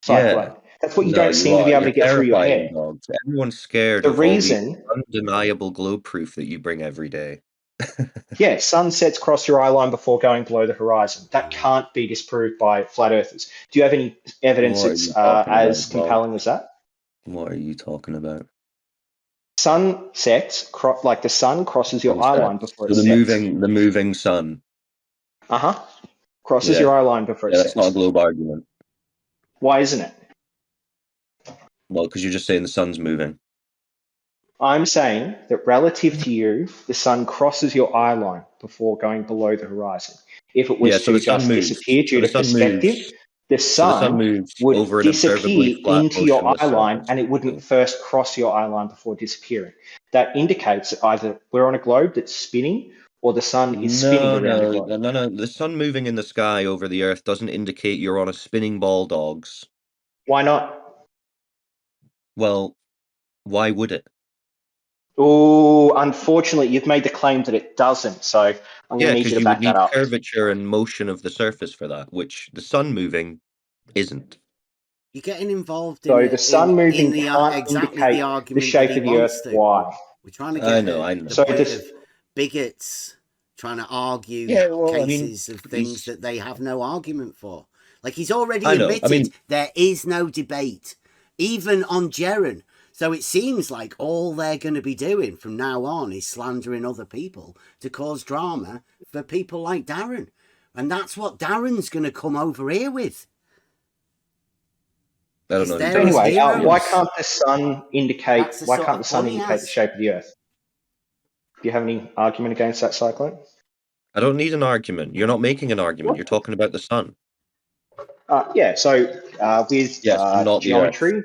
Yeah. Cyclone. That's what you No, don't you seem to be are. able You're to get through your terrifying, head. dogs. Everyone's scared The of all the reason, undeniable globe proof that you bring every day. yeah, sunsets cross your eye line before going below the horizon. That can't be disproved by flat earthers. Do you have any evidence What are that's you talking as about, dog? compelling as that? What are you talking about? Sunsets, like the sun crosses your eye line Sunsets. before So it sets. the moving sun. Uh-huh. Crosses Yeah. your eye line before it Yeah, that's not a sets. globe argument. Why isn't it? Well, because you're just saying the sun's moving. I'm saying that relative to you, the sun crosses your eye line before going below the horizon. If it Yeah, was so the to sun just moves. disappear due to perspective, the So the sun sun moves would over an observably disappear flat, into your eye motionless line surface. and it wouldn't first cross your eye line before disappearing. That indicates that either we're on a globe that's spinning or the sun is spinning No, around the no, globe. no, no. The sun moving in the sky over the Earth doesn't indicate you're on a spinning ball, dogs. Why not? Well, why would it? Oh, unfortunately, you've made the claim that it doesn't. So I'm going Yeah, to need you because to you would back that need up. curvature and motion of the surface for that, which the sun moving isn't. You're getting involved in So the sun moving the can't exactly indicate the the argument that shape he of the Earth. wants to. Why? We're trying to I get know, at I know. the So point this, of bigots trying to argue Yeah, well, I mean, cases of things he's. that they have no argument for. Like he's already I know. I admitted mean, there is no debate, even on Jeren. So it seems like all they're going to be doing from now on is slandering other people to cause drama for people like Darren. And that's what Darren's going to come over here with. I don't know who They're his Darren anyway, is, to be heroes. why honest. can't the sun indicate? That's the Why sort can't the of sun fun he indicate the has. shape of the Earth? Do you have any argument against that, Cyclone? I don't need an argument. You're not making an argument. You're talking about the sun. Yeah. So with Yes, not the Earth. geometry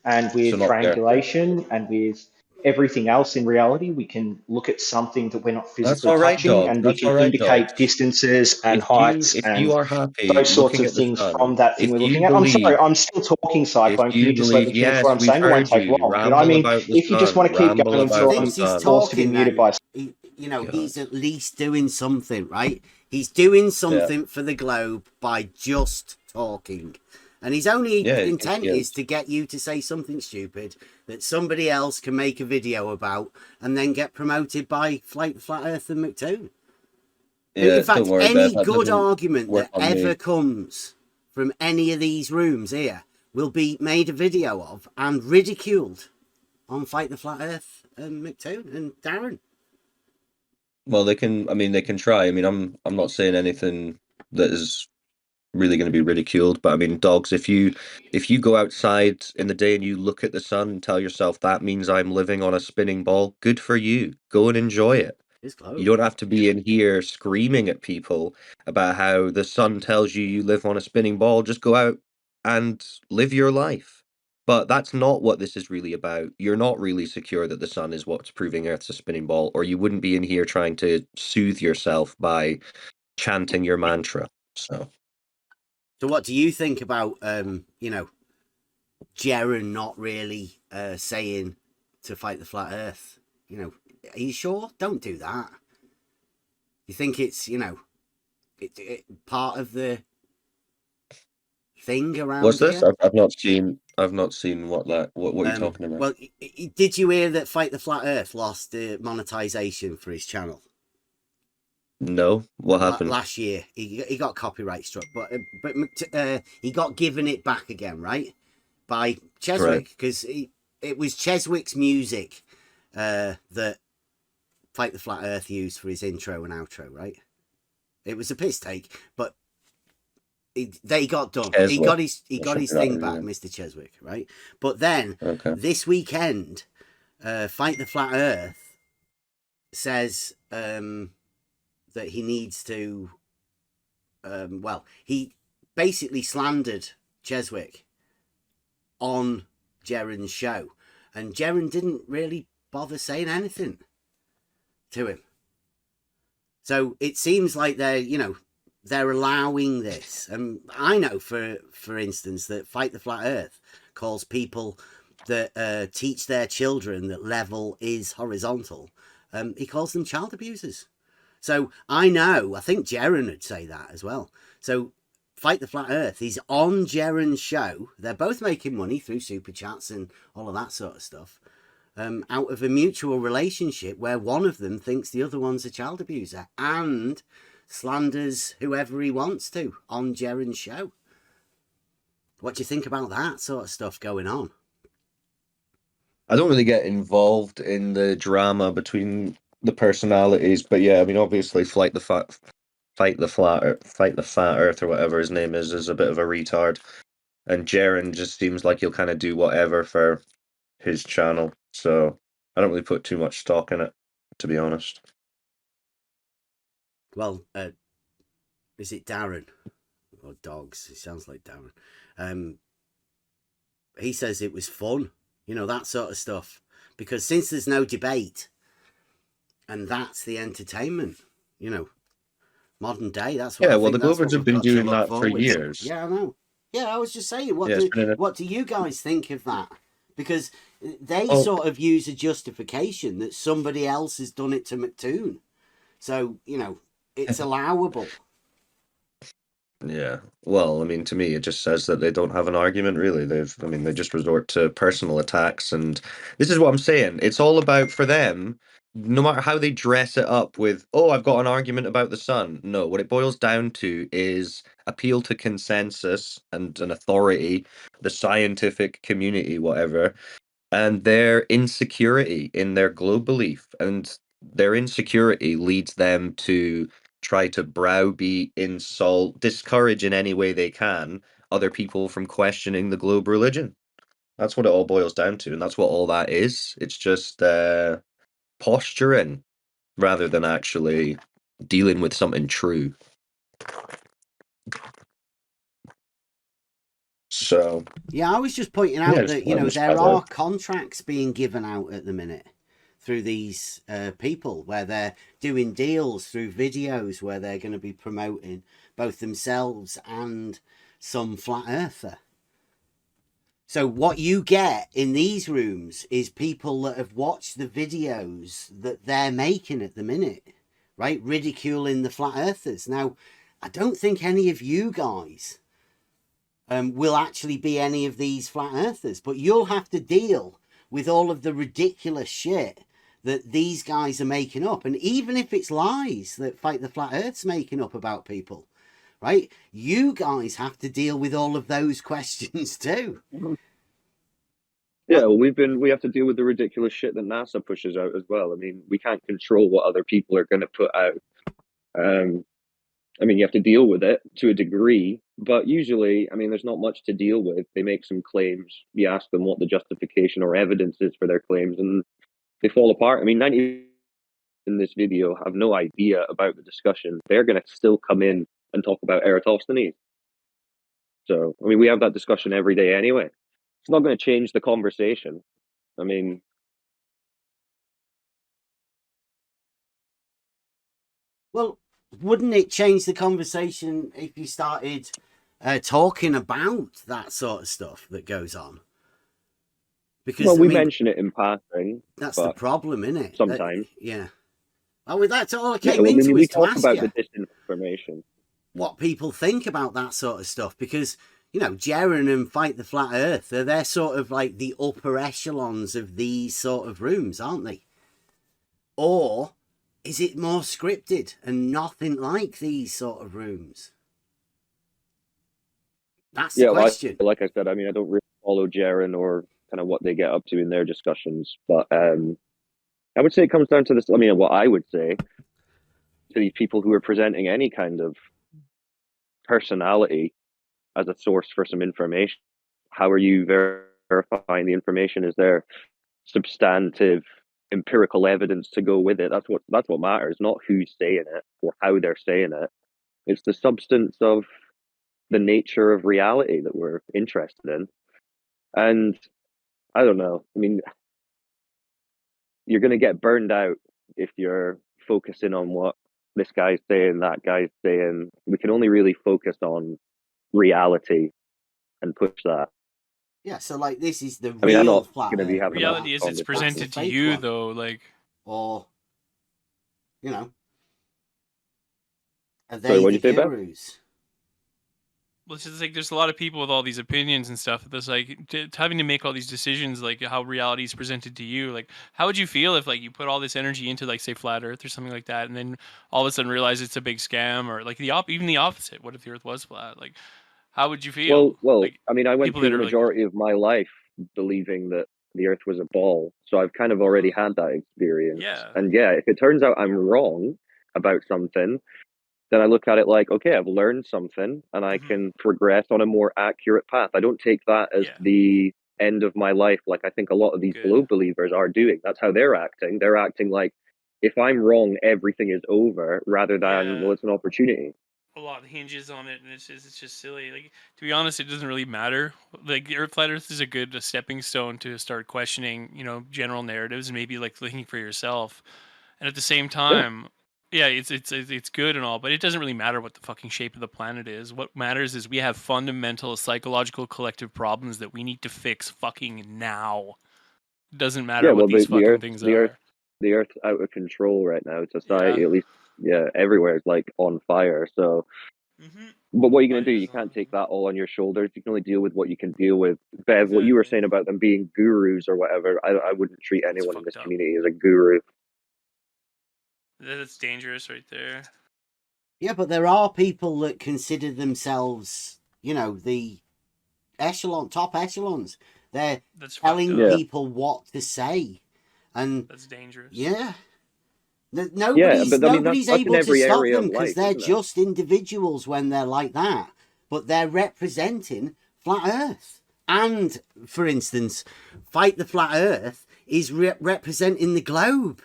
and So with not the Earth. triangulation and with everything else in reality, we can look at something that we're not That's physically all right, touching, dogs. and we That's can all right, indicate dogs. distances and heights If and you are happy those sorts looking of at the things from sun, that thing if we're you looking at. I'm sorry, believe, I'm still talking, if Cyclone. Can you you just let me believe, finish what I'm yes, we've saying? It won't heard take you long. You know what I ramble mean? about the If you just sun, want to keep ramble going If he until about the I'm thinks he's sun. forced to be talking, muted then by. he's God. at least doing something, right? He's doing Yeah. something for the globe by just talking, And his only Yeah, intent yeah. is to get you to say something stupid that somebody else can make a video about and then get promoted by Flight Flat Earth and McToon. Yeah, In fact, don't worry, Bev. any That good doesn't argument work that on ever me. comes from any of these rooms here will be made a video of and ridiculed on Fight the Flat Earth and McToon and Darren. Well, they can. I mean, they can try. I mean, I'm not saying anything that is really going to be ridiculed. But I mean, dogs, if you go outside in the day and you look at the sun and tell yourself that means I'm living on a spinning ball, good for you. Go and enjoy it. It's close. You don't have to be in here screaming at people about how the sun tells you you live on a spinning ball. Just go out and live your life. But that's not what this is really about. You're not really secure that the sun is what's proving Earth's a spinning ball, or you wouldn't be in here trying to soothe yourself by chanting your mantra. So what do you think about, Jaren not really saying to Fight the Flat Earth? Are you sure? Don't do that. You think it's, part of the thing around what's this? here? I've not seen. I've not seen what you're talking about. Well, did you hear that Fight the Flat Earth lost monetization for his channel? No, what happened? Last year, he got copyright struck, but he got given it back again, right? By Cheswick, because it was Cheswick's music that Fight the Flat Earth used for his intro and outro, right? It was a piss take, but they got done. Cheswick. He got his thing back, Mr. Cheswick, right? But then this weekend, Fight the Flat Earth says that he needs to. He basically slandered Cheswick on Jaren's show, and Jaren didn't really bother saying anything to him. So it seems like they're allowing this. And I know, for instance, that Fight the Flat Earth calls people that teach their children that level is horizontal. He calls them child abusers. So I think Jaren would say that as well. So Fight the Flat Earth, he's on Jaren's show. They're both making money through super chats and all of that sort of stuff. Out of a mutual relationship where one of them thinks the other one's a child abuser and slanders whoever he wants to on Jaren's show. What do you think about that sort of stuff going on? I don't really get involved in the drama between the personalities, but yeah, I mean, obviously, Fight the Fat Earth, or whatever his name is a bit of a retard, and Jaren just seems like he'll kind of do whatever for his channel. So I don't really put too much stock in it, to be honest. Well, is it Darren or Dogs? It sounds like Darren. He says it was fun, that sort of stuff, because since there's no debate, and that's the entertainment, modern day. That's what. Yeah, well, the Glovers have been doing that for years. Yeah, I know. Yeah, I was just saying, what do you guys think of that? Because they sort of use a justification that somebody else has done it to McToon. So, it's allowable. Yeah. Well, I mean, to me, it just says that they don't have an argument, really. They just resort to personal attacks. And this is what I'm saying. It's all about, for them, no matter how they dress it up with, oh, I've got an argument about the sun. No, what it boils down to is appeal to consensus and an authority, the scientific community, whatever, and their insecurity in their globe belief. And their insecurity leads them to try to browbeat, insult, discourage in any way they can other people from questioning the globe religion. That's what it all boils down to, and that's what all that is. It's just posturing rather than actually dealing with something true. So yeah, I was just pointing out that there are contracts being given out at the minute through these people where they're doing deals through videos where they're going to be promoting both themselves and some flat earther. So what you get in these rooms is people that have watched the videos that they're making at the minute, right? Ridiculing the flat earthers. Now, I don't think any of you guys will actually be any of these flat earthers. But you'll have to deal with all of the ridiculous shit that these guys are making up. And even if it's lies that Fight the Flat Earth's making up about people, right? You guys have to deal with all of those questions too. Yeah, well, we have to deal with the ridiculous shit that NASA pushes out as well. I mean, we can't control what other people are going to put out. I mean, you have to deal with it to a degree, but usually, I mean, there's not much to deal with. They make some claims. You ask them what the justification or evidence is for their claims, and they fall apart. I mean, 90 in this video have no idea about the discussion. They're going to still come in and talk about Eratosthenes. So, I mean, we have that discussion every day anyway. It's not going to change the conversation. I mean, well, wouldn't it change the conversation if you started talking about that sort of stuff that goes on? Because well, we mention it in passing. That's the problem, isn't it? Sometimes, yeah. Oh, that's all I came into. We is talk to about ask the disinformation. What people think about that sort of stuff, because Jaren and Fight the Flat Earth, they're sort of like the upper echelons of these sort of rooms, aren't they? Or is it more scripted and nothing like these sort of rooms? That's the question. Like I said, I mean, I don't really follow Jaren or kind of what they get up to in their discussions, but I would say it comes down to this. I mean, what I would say to these people who are presenting any kind of personality as a source for some information, how are you verifying the information? Is there substantive empirical evidence to go with it? That's what matters, not who's saying it or how they're saying it. It's the substance of the nature of reality that we're interested in. And I don't know. I mean, you're going to get burned out if you're focusing on what this guy's saying, that guy's saying. We can only really focus on reality and push that. Yeah, so like this is the real I'm not flat going to be having reality is it's presented to you one. Though, like, or are they Sorry, the gurus? Well, it's just like there's a lot of people with all these opinions and stuff. That's like having to make all these decisions, like how reality is presented to you. Like, how would you feel if like you put all this energy into like say flat Earth or something like that, and then all of a sudden realize it's a big scam, or like even the opposite? What if the Earth was flat? Like, how would you feel? Well, like, I mean, I went through the majority of my life believing that the Earth was a ball, so I've kind of already had that experience. Yeah. And yeah, if it turns out I'm wrong about something, then I look at it like, okay, I've learned something and I can progress on a more accurate path. I don't take that as the end of my life like I think a lot of these globe believers are doing. That's how they're acting. They're acting like, if I'm wrong, everything is over, rather than, well, it's an opportunity. A lot hinges on it, and it's just silly. Like, to be honest, it doesn't really matter. Like, the flat Earth is a good stepping stone to start questioning, general narratives and maybe like thinking for yourself. And at the same time, yeah, it's good and all, but it doesn't really matter what the fucking shape of the planet is. What matters is we have fundamental psychological collective problems that we need to fix fucking now. It doesn't matter what these fucking things are. The Earth's out of control right now. Society, at least, everywhere is like on fire. So, but what are you going to do? You can't take that all on your shoulders. You can only deal with what you can deal with. Bev, what you were saying about them being gurus or whatever, I wouldn't treat anyone in this community as a guru. That's dangerous right there. Yeah, but there are people that consider themselves, the top echelons. They're telling people what to say. And that's dangerous. Yeah. Nobody's able to stop them because they're just individuals when they're like that. But they're representing Flat Earth. And, for instance, Fight the Flat Earth is representing the globe.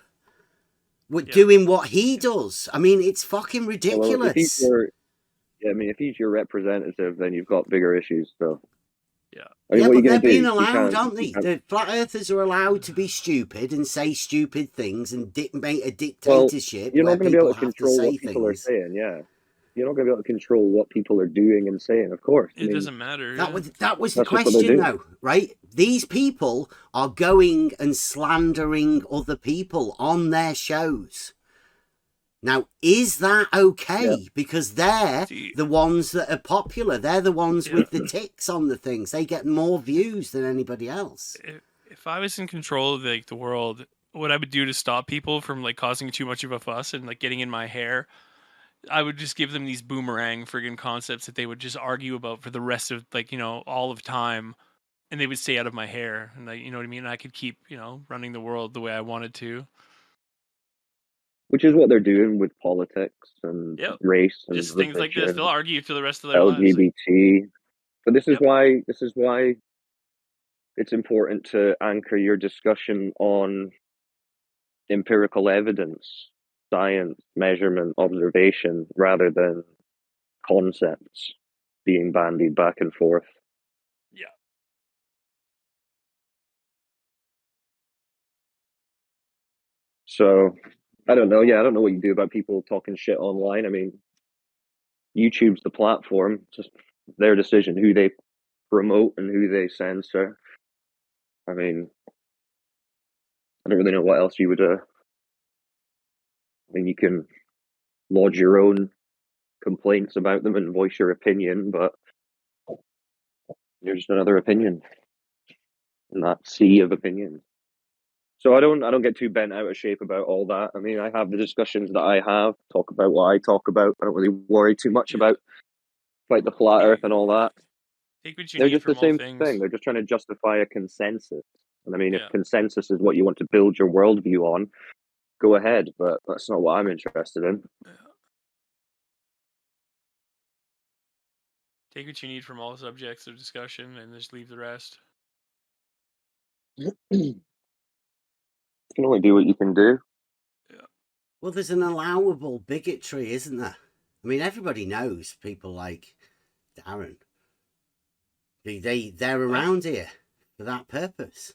We're doing what he does. I mean, it's fucking ridiculous. Well, if he's your representative, then you've got bigger issues. So, but they're being allowed, aren't they? The flat earthers are allowed to be stupid and say stupid things and make a dictatorship. You're not going to be able to control what people are saying. Yeah, you're not going to be able to control what people are doing and saying. Of course, it doesn't matter. That was the question, though, right? These people are going and slandering other people on their shows. Now, is that okay? Yeah. Because they're the ones that are popular. They're the ones with the ticks on the things. They get more views than anybody else. If I was in control of like the world, what I would do to stop people from like causing too much of a fuss and like getting in my hair, I would just give them these boomerang friggin' concepts that they would just argue about for the rest of like, you know, all of time, and they would stay out of my hair, and like, you know what I mean? I could keep, you know, running the world the way I wanted to. Which is what they're doing with politics and Yep. race and Just things like this. They'll religion, argue for the rest of their lives. Like, LGBT. But this is Yep. why it's important to anchor your discussion on empirical evidence, science, measurement, observation, rather than concepts being bandied back and forth. Yeah. So I don't know. Yeah, I don't know what you do about people talking shit online. I mean, YouTube's the platform. It's just their decision who they promote and who they censor. I mean, I don't really know what else you would. I mean, you can lodge your own complaints about them and voice your opinion, but you're just another opinion in that sea of opinions. So I don't get too bent out of shape about all that. I mean, I have the discussions that I have, talk about what I talk about. I don't really worry too much about like the flat Earth and all that. Take what you They're need just the from all same things. thing. They're just trying to justify a consensus. And I mean, if Yeah. consensus is what you want to build your worldview on, go ahead. But that's not what I'm interested in. Take what you need from all subjects of discussion and just leave the rest. You can only do what you can do. Well, there's an allowable bigotry, isn't there? I mean, everybody knows people like Darren. They're around here for that purpose.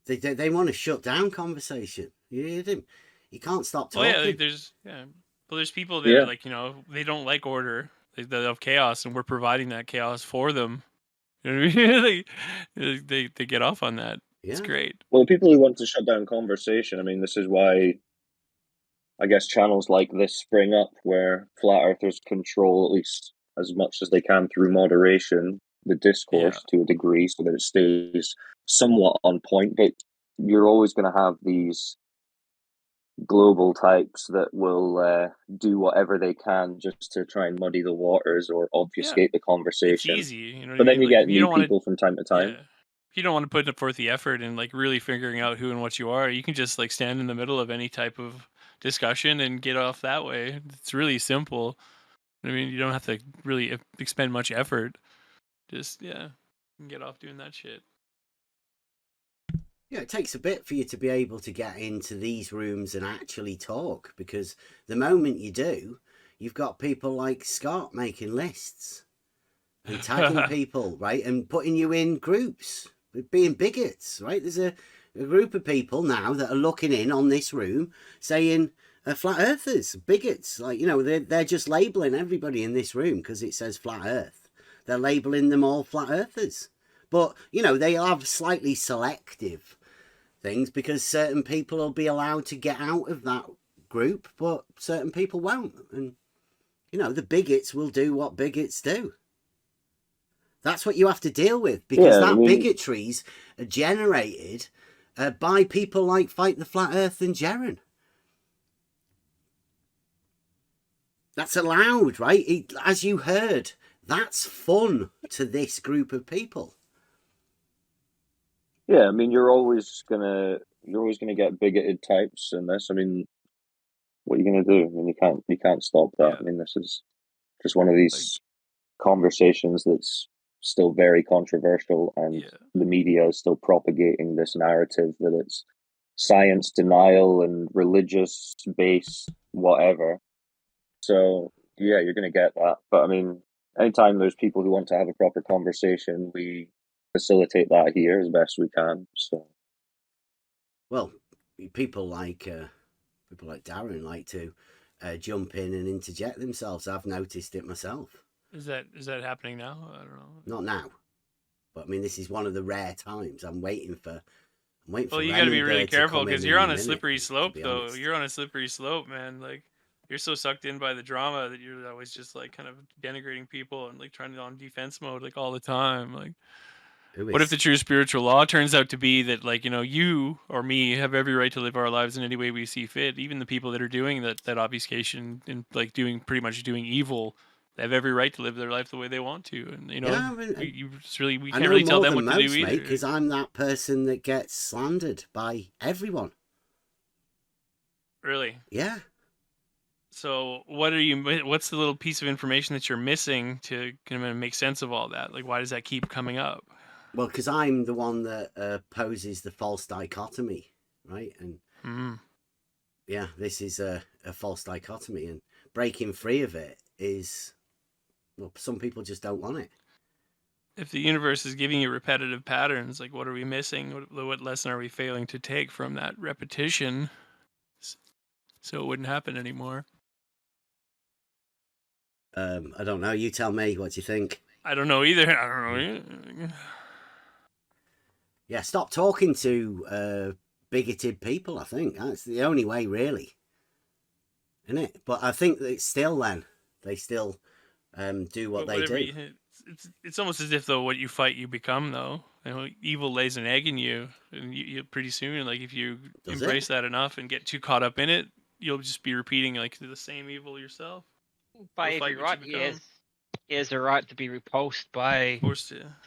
They want to shut down conversation. You hear them? You can't stop talking. Well, yeah, like there's people that are like, you know, they don't like order. They love chaos, and we're providing that chaos for them. You know what I mean? they get off on that. Yeah. It's great. Well, people who want to shut down conversation, I mean, this is why I guess channels like this spring up, where flat earthers control, at least as much as they can through moderation, the discourse to a degree so that it stays somewhat on point. But you're always going to have these global types that will do whatever they can just to try and muddy the waters or obfuscate the conversation. It's easy, you know what but I then mean? you Like, get new people from time to time. Yeah. If you don't want to put forth the effort and like really figuring out who and what you are, you can just like stand in the middle of any type of discussion and get off that way. It's really simple. I mean, you don't have to really expend much effort. Just you can get off doing that shit. Yeah, it takes a bit for you to be able to get into these rooms and actually talk, because the moment you do, you've got people like Scott making lists and tagging people, right, and putting you in groups, being bigots, right? There's a group of people now that are looking in on this room saying flat earthers, bigots, like, you know, they're just labeling everybody in this room because it says flat earth. They're labeling them all flat earthers. But, you know, they have slightly selective things because certain people will be allowed to get out of that group, but certain people won't. And, you know, the bigots will do what bigots do. That's what you have to deal with, because bigotry's generated by people like Fight the Flat Earth and Jaren. That's allowed, right? As you heard, that's fun to this group of people. Yeah, I mean, you're always gonna get bigoted types in this. I mean, what are you gonna do? I mean, you can't stop that. I mean, this is just one of these conversations that's still very controversial, and the media is still propagating this narrative that it's science denial and religious base whatever. So yeah, you're gonna get that. But I mean, anytime there's people who want to have a proper conversation, we facilitate that here as best we can. So, well, people like Darren like to jump in and interject themselves. I've noticed it myself. Is that happening now? I don't know. Not now, but I mean, this is one of the rare times. I'm waiting for I'm waiting Well, for you got to be really Remingberg to careful come in because you're any on a minute, slippery to slope, be though. honest. You're on a slippery slope, man. Like, you're so sucked in by the drama that you're always just like kind of denigrating people and like trying to on defense mode like all the time. Like, what if the true spiritual law turns out to be that, like, you know, you or me have every right to live our lives in any way we see fit? Even the people that are doing that obfuscation and like doing pretty much doing evil, they have every right to live their life the way they want to. And you know, Yeah, I mean, we I can't know really tell more them than what to do most, mate, either. because I'm that person that gets slandered by everyone. Really? Yeah. So what's the little piece of information that you're missing to kind of make sense of all that? Like, why does that keep coming up? Well, because I'm the one that poses the false dichotomy, right? And yeah, this is a false dichotomy, and breaking free of it is, well, some people just don't want it. If the universe is giving you repetitive patterns, like, what are we missing? What lesson are we failing to take from that repetition so it wouldn't happen anymore? I don't know. You tell me what you think. I don't know either. I don't know. Yeah, stop talking to bigoted people. I think that's the only way, really, isn't it? But I think that still, then they still do what they do. It's almost as if, though, what you fight, you become. Though, you know, evil lays an egg in you, and you pretty soon, like, if you embrace that enough and get too caught up in it, you'll just be repeating like the same evil yourself. By every right, he has a right to be repulsed by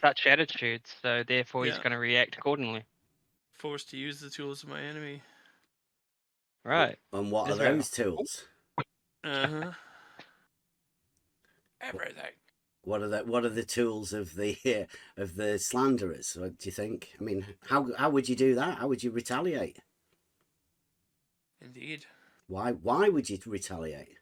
such attitudes, so therefore he's going to react accordingly. Forced to use the tools of my enemy. Right. And what are those tools? Everything. What are the tools of the slanderers? What do you think? I mean, how would you do that? How would you retaliate? Indeed. Why would you retaliate?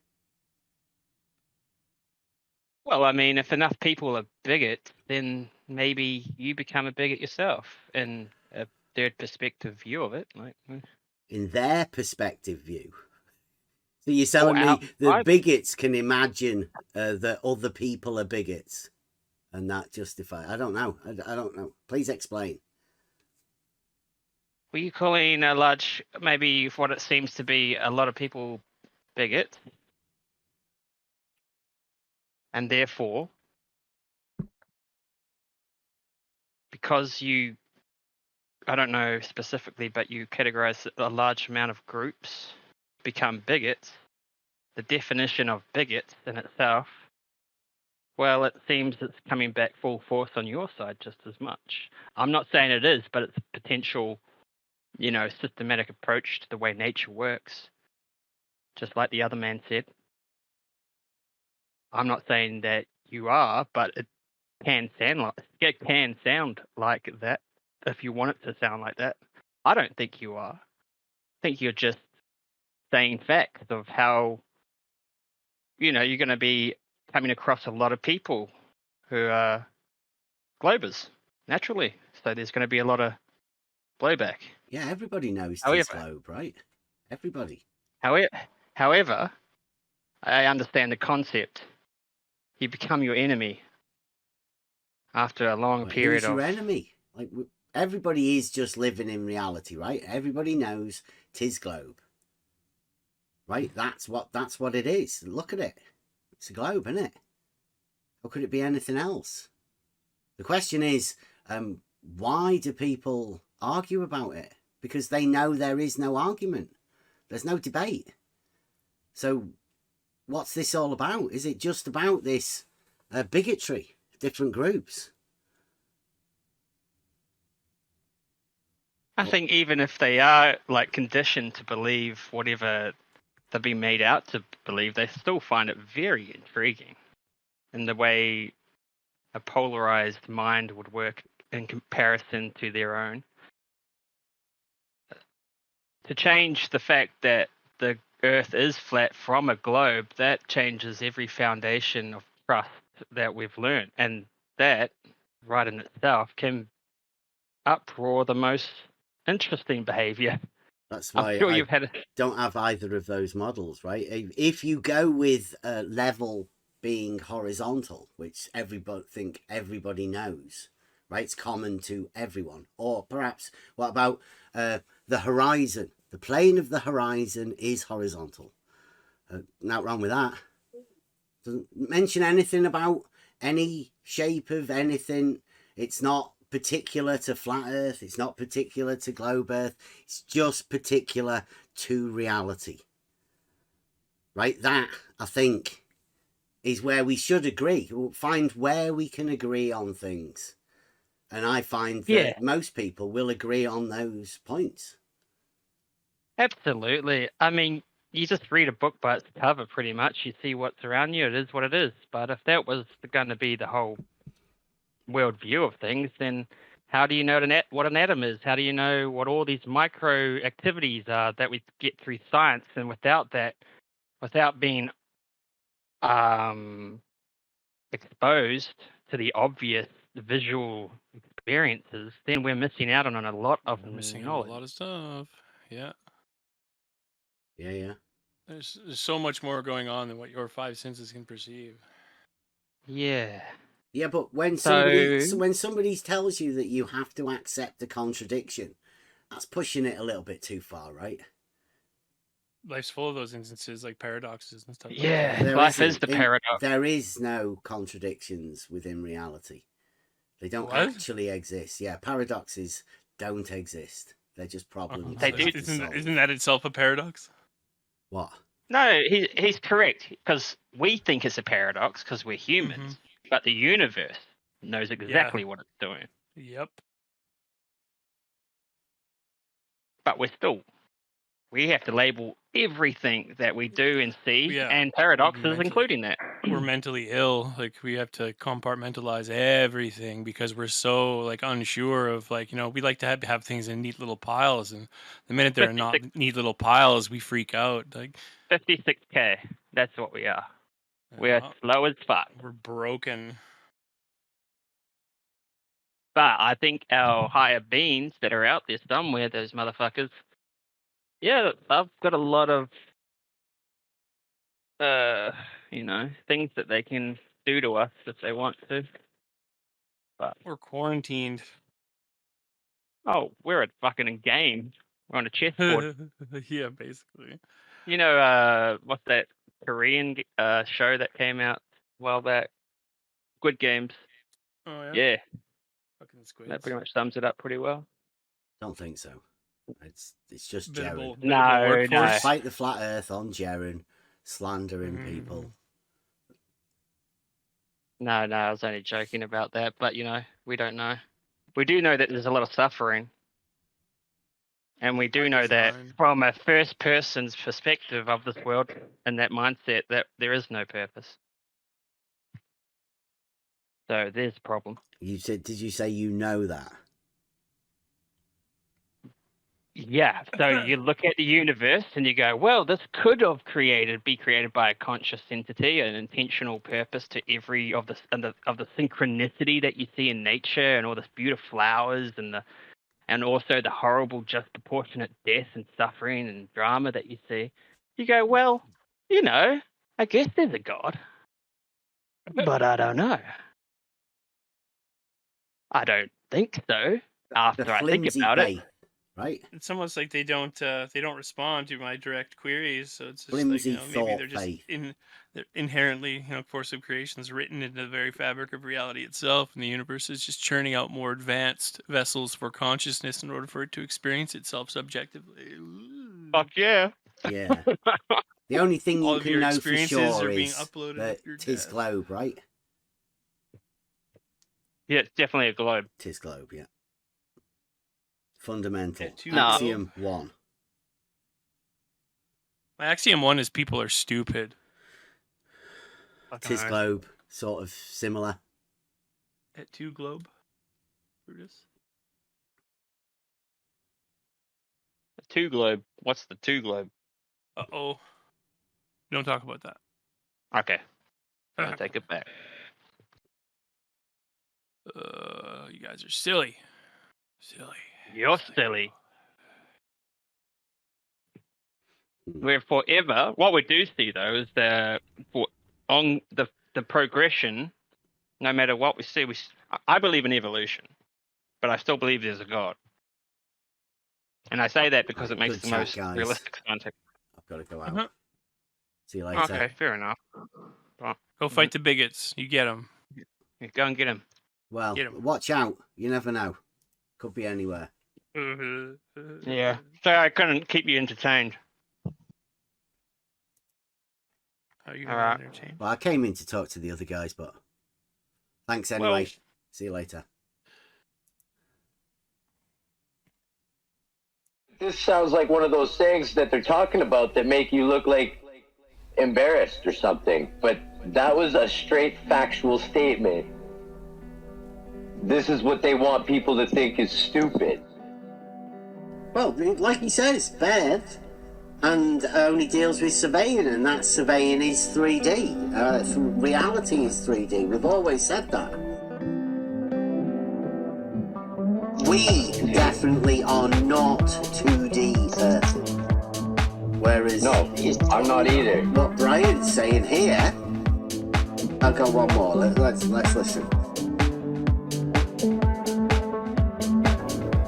Well, I mean, if enough people are bigots, then maybe you become a bigot yourself in a third perspective view of it. Like, in their perspective view. So you're telling me the bigots can imagine that other people are bigots, and that justify? I don't know. I don't know. Please explain. Were you calling a large, maybe what it seems to be a lot of people bigots? And therefore, because you, I don't know specifically, but you categorize a large amount of groups become bigots, the definition of bigots in itself, well, it seems it's coming back full force on your side just as much. I'm not saying it is, but it's a potential, you know, systematic approach to the way nature works, just like the other man said. I'm not saying that you are, but it can sound like that if you want it to sound like that. I don't think you are. I think you're just saying facts of how, you know, you're going to be coming across a lot of people who are globers naturally. So there's going to be a lot of blowback. Yeah, everybody knows this globe, right? Everybody. However, I understand the concept. You become your enemy after a long period who's your enemy? Like, everybody is just living in reality, right? Everybody knows 'tis globe, right? That's what it is. Look at it. It's a globe, isn't it? How could it be anything else? The question is, why do people argue about it? Because they know there is no argument. There's no debate. So what's this all about? Is it just about this bigotry, different groups? I think even if they are like conditioned to believe whatever they've been made out to believe, they still find it very intriguing in the way a polarized mind would work in comparison to their own. To change the fact that the Earth is flat from a globe, that changes every foundation of trust that we've learned. And that, right in itself, can uproar the most interesting behavior. That's why don't have either of those models, right? If you go with level being horizontal, which everybody knows, right? It's common to everyone. Or perhaps, what about the horizon? The plane of the horizon is horizontal. Not wrong with that. Doesn't mention anything about any shape of anything. It's not particular to flat Earth. It's not particular to globe Earth. It's just particular to reality. Right? That, I think, is where we should agree. We'll find where we can agree on things. And I find that most people will agree on those points. Absolutely. I mean, you just read a book by its cover, pretty much. You see what's around you. It is what it is. But if that was going to be the whole world view of things, then how do you know what an atom is? How do you know what all these micro activities are that we get through science? And without that, without being exposed to the obvious visual experiences, then we're missing out on a lot of missing knowledge. a lot of stuff. Yeah. Yeah. There's so much more going on than what your five senses can perceive. Yeah. Yeah, but when somebody tells you that you have to accept a contradiction, that's pushing it a little bit too far, right? Life's full of those instances, like paradoxes and stuff. Yeah, like that. life is the paradox. There is no contradictions within reality. They don't actually exist. Yeah, paradoxes don't exist. They're just problems. They do. Isn't that itself a paradox? What? No, he's correct, because we think it's a paradox because we're humans, but the universe knows exactly what it's doing. Yep. But we have to label everything that we do and see, and paradoxes including that. We're mentally ill. Like, we have to compartmentalize everything because we're so, like, unsure of, like, we like to have things in neat little piles, and the minute they're not neat little piles, we freak out. Like 56K, that's what we are. We're slow as fuck. We're broken. But I think our higher beings that are out there somewhere, those motherfuckers, yeah, I've got a lot of, things that they can do to us if they want to. But we're quarantined. Oh, we're at fucking a game. We're on a chessboard. Yeah, basically. What's that Korean show that came out a while back? Squid Games. Oh, yeah? Yeah. Fucking squids. That pretty much sums it up pretty well. Don't think so. It's just Biddable, Jaren. No. Fight the flat Earth on Jaren, slandering people. No, I was only joking about that. But we don't know. We do know that there's a lot of suffering, and we do know that from a first person's perspective of this world and that mindset, that there is no purpose. So there's a problem. Did you say you know that? Yeah, so you look at the universe and you go, well, this could have be created by a conscious entity, an intentional purpose to every of the synchronicity that you see in nature, and all this beautiful flowers, and also the horrible, just proportionate death and suffering and drama that you see. You go, well, I guess there's a God, but I don't know. I don't think so. After I think about it. Right. It's almost like they don't respond to my direct queries, so it's just flimsy like, maybe they're just they're inherently, force of creation is written into the very fabric of reality itself, and the universe is just churning out more advanced vessels for consciousness in order for it to experience itself subjectively. Ooh. Fuck yeah. Yeah. The only thing you can know for sure are being is uploaded that tis globe, right? Yeah, it's definitely a globe. Tis globe, yeah. Fundamental. No. Axiom 1. My axiom 1 is people are stupid. Tis globe, sort of similar. At 2 globe, Brutus. The 2 globe. What's the 2 globe? Uh-oh. Don't talk about that. Okay. I'll take it back. You guys are silly. Silly. You're silly. We're forever. What we do see, though, is that on the progression, no matter what we see, I believe in evolution. but I still believe there's a God. And I say that because Right, it makes good the chat, most guys. realistic scientific. I've got to go out. See you later. Okay, fair enough. Well, Go fight the bigots. You get them. Yeah, go and get him. Well, Get 'em. watch out. You never know. Could be anywhere. Yeah. So I couldn't keep you entertained. How are you All not right. entertained? Well, I came in to talk to the other guys, but thanks anyway. Well- See you later. This sounds like one of those things that they're talking about that make you look like embarrassed or something. But that was a straight factual statement. This is what they want people to think is stupid. Well, like he says, Bev and only deals with surveying, and that surveying is 3D. Reality is 3D. We've always said that. We definitely are not 2D Earth. Whereas... No, I'm not either. What Brian's saying here... I'll go one more. Let's listen.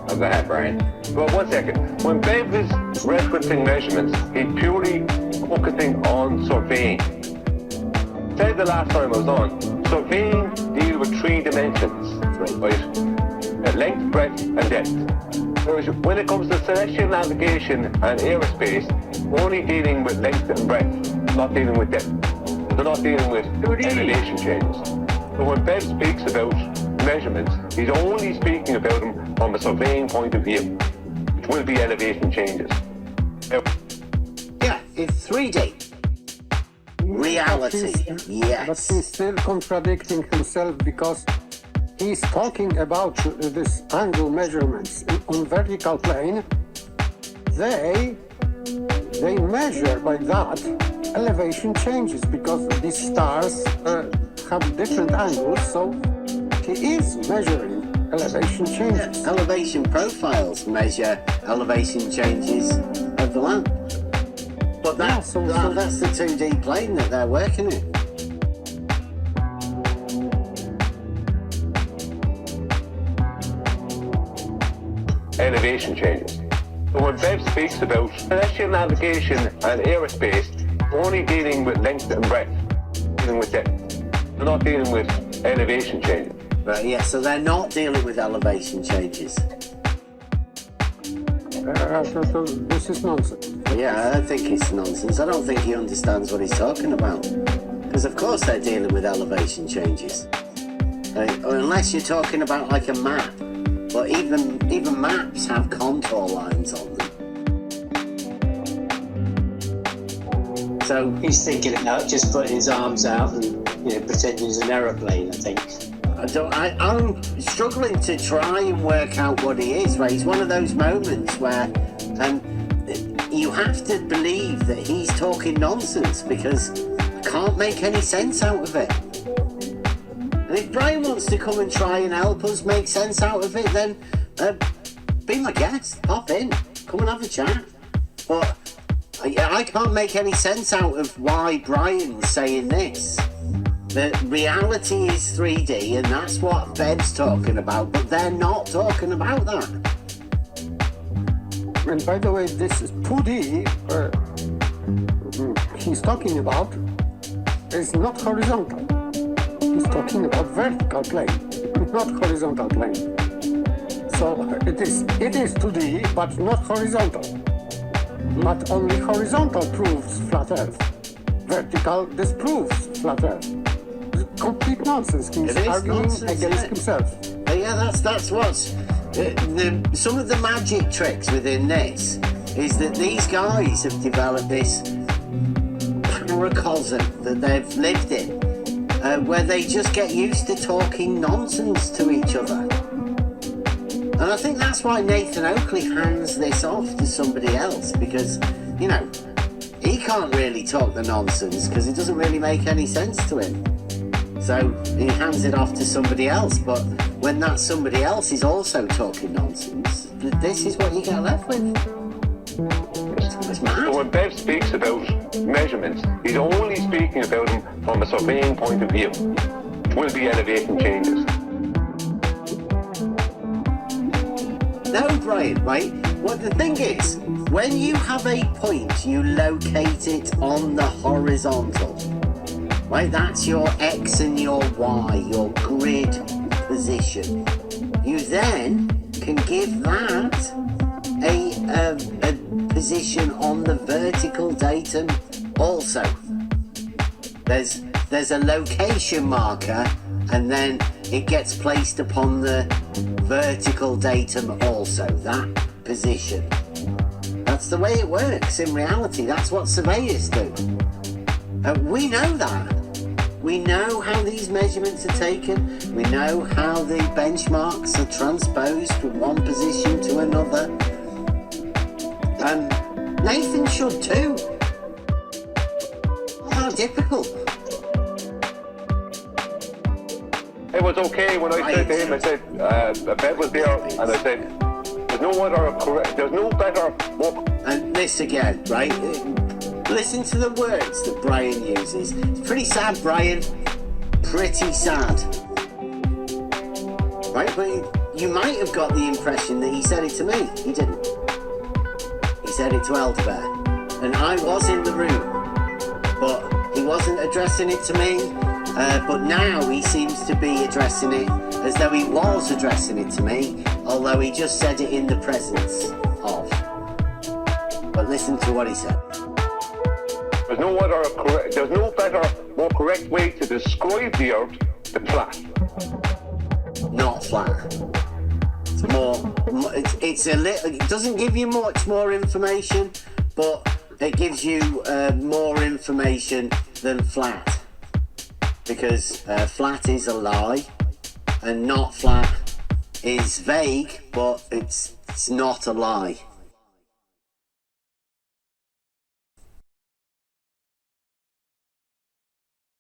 Oh, go ahead, Brian. Well, 1 second. When Bev was referencing measurements, he's purely focusing on surveying. Said the last time I was on, surveying deals with 3 dimensions, right? Length, breadth, and depth. Whereas when it comes to celestial navigation and aerospace, we're only dealing with length and breadth, not dealing with depth. They're not dealing with elevation changes. So when Bev speaks about measurements, he's only speaking about them from a surveying point of view, which will be elevation changes. Yeah, it's 3D. Reality, yes. But he's still contradicting himself because he's talking about this angle measurements on vertical plane. They measure by that elevation changes because these stars have different angles, so he is measuring elevation changes. Yeah, elevation profiles measure elevation changes of the land. But that's the 2D plane that they're working in. Elevation changes. So when Bev speaks about celestial navigation and aerospace, we're only dealing with length and breadth, dealing with depth. We're not dealing with elevation changes. Right, yeah, so they're not dealing with elevation changes. So this is nonsense. Yeah, I think it's nonsense. I don't think he understands what he's talking about. Because of course they're dealing with elevation changes. Or unless you're talking about like a map. But even maps have contour lines on them. So he's thinking about just putting his arms out and pretending he's an aeroplane, I think. I'm struggling to try and work out what he is, right? It's one of those moments where you have to believe that he's talking nonsense because I can't make any sense out of it. And if Brian wants to come and try and help us make sense out of it, then be my guest, pop in, come and have a chat. But I can't make any sense out of why Brian's saying this. That reality is 3D and that's what Bev's talking about, but they're not talking about that. And by the way, this is 2D he's talking about is not horizontal. He's talking about vertical plane, not horizontal plane. So it is 2D, but not horizontal. But only horizontal proves flat Earth. Vertical disproves flat Earth. Complete nonsense. He's arguing against himself. Yeah, that's what's some of the magic tricks within this is that these guys have developed this paracosm that they've lived in, where they just get used to talking nonsense to each other. And I think that's why Nathan Oakley hands this off to somebody else because, he can't really talk the nonsense because it doesn't really make any sense to him. So he hands it off to somebody else, but when that somebody else is also talking nonsense, this is what you get left with. It's mad. So when Bev speaks about measurements, he's only speaking about them from a surveying point of view, which will be elevation changes. No, Brian, right? What the thing is, when you have a point, you locate it on the horizontal. Right? That's your X and your Y, your grid position. You then can give that a position on the vertical datum also. There's a location marker, and then it gets placed upon the vertical datum also, that position. That's the way it works in reality. That's what surveyors do. We know that. We know how these measurements are taken. We know how the benchmarks are transposed from one position to another. Nathan should too. How difficult. It was okay when I said to him, I said, a bet was there, and I said, there's no better, more... And this again, right? Listen to the words that Brian uses. It's pretty sad, Brian. Pretty sad. Right, but you might have got the impression that he said it to me. He didn't. He said it to Elderbear. And I was in the room. But he wasn't addressing it to me. But now he seems to be addressing it as though he was addressing it to me, although he just said it in the presence of. But listen to what he said. There's no better, more correct way to describe the Earth than flat. Not flat. It's more. It's a little. It doesn't give you much more information, but it gives you more information than flat. Because flat is a lie, and not flat is vague, but it's not a lie.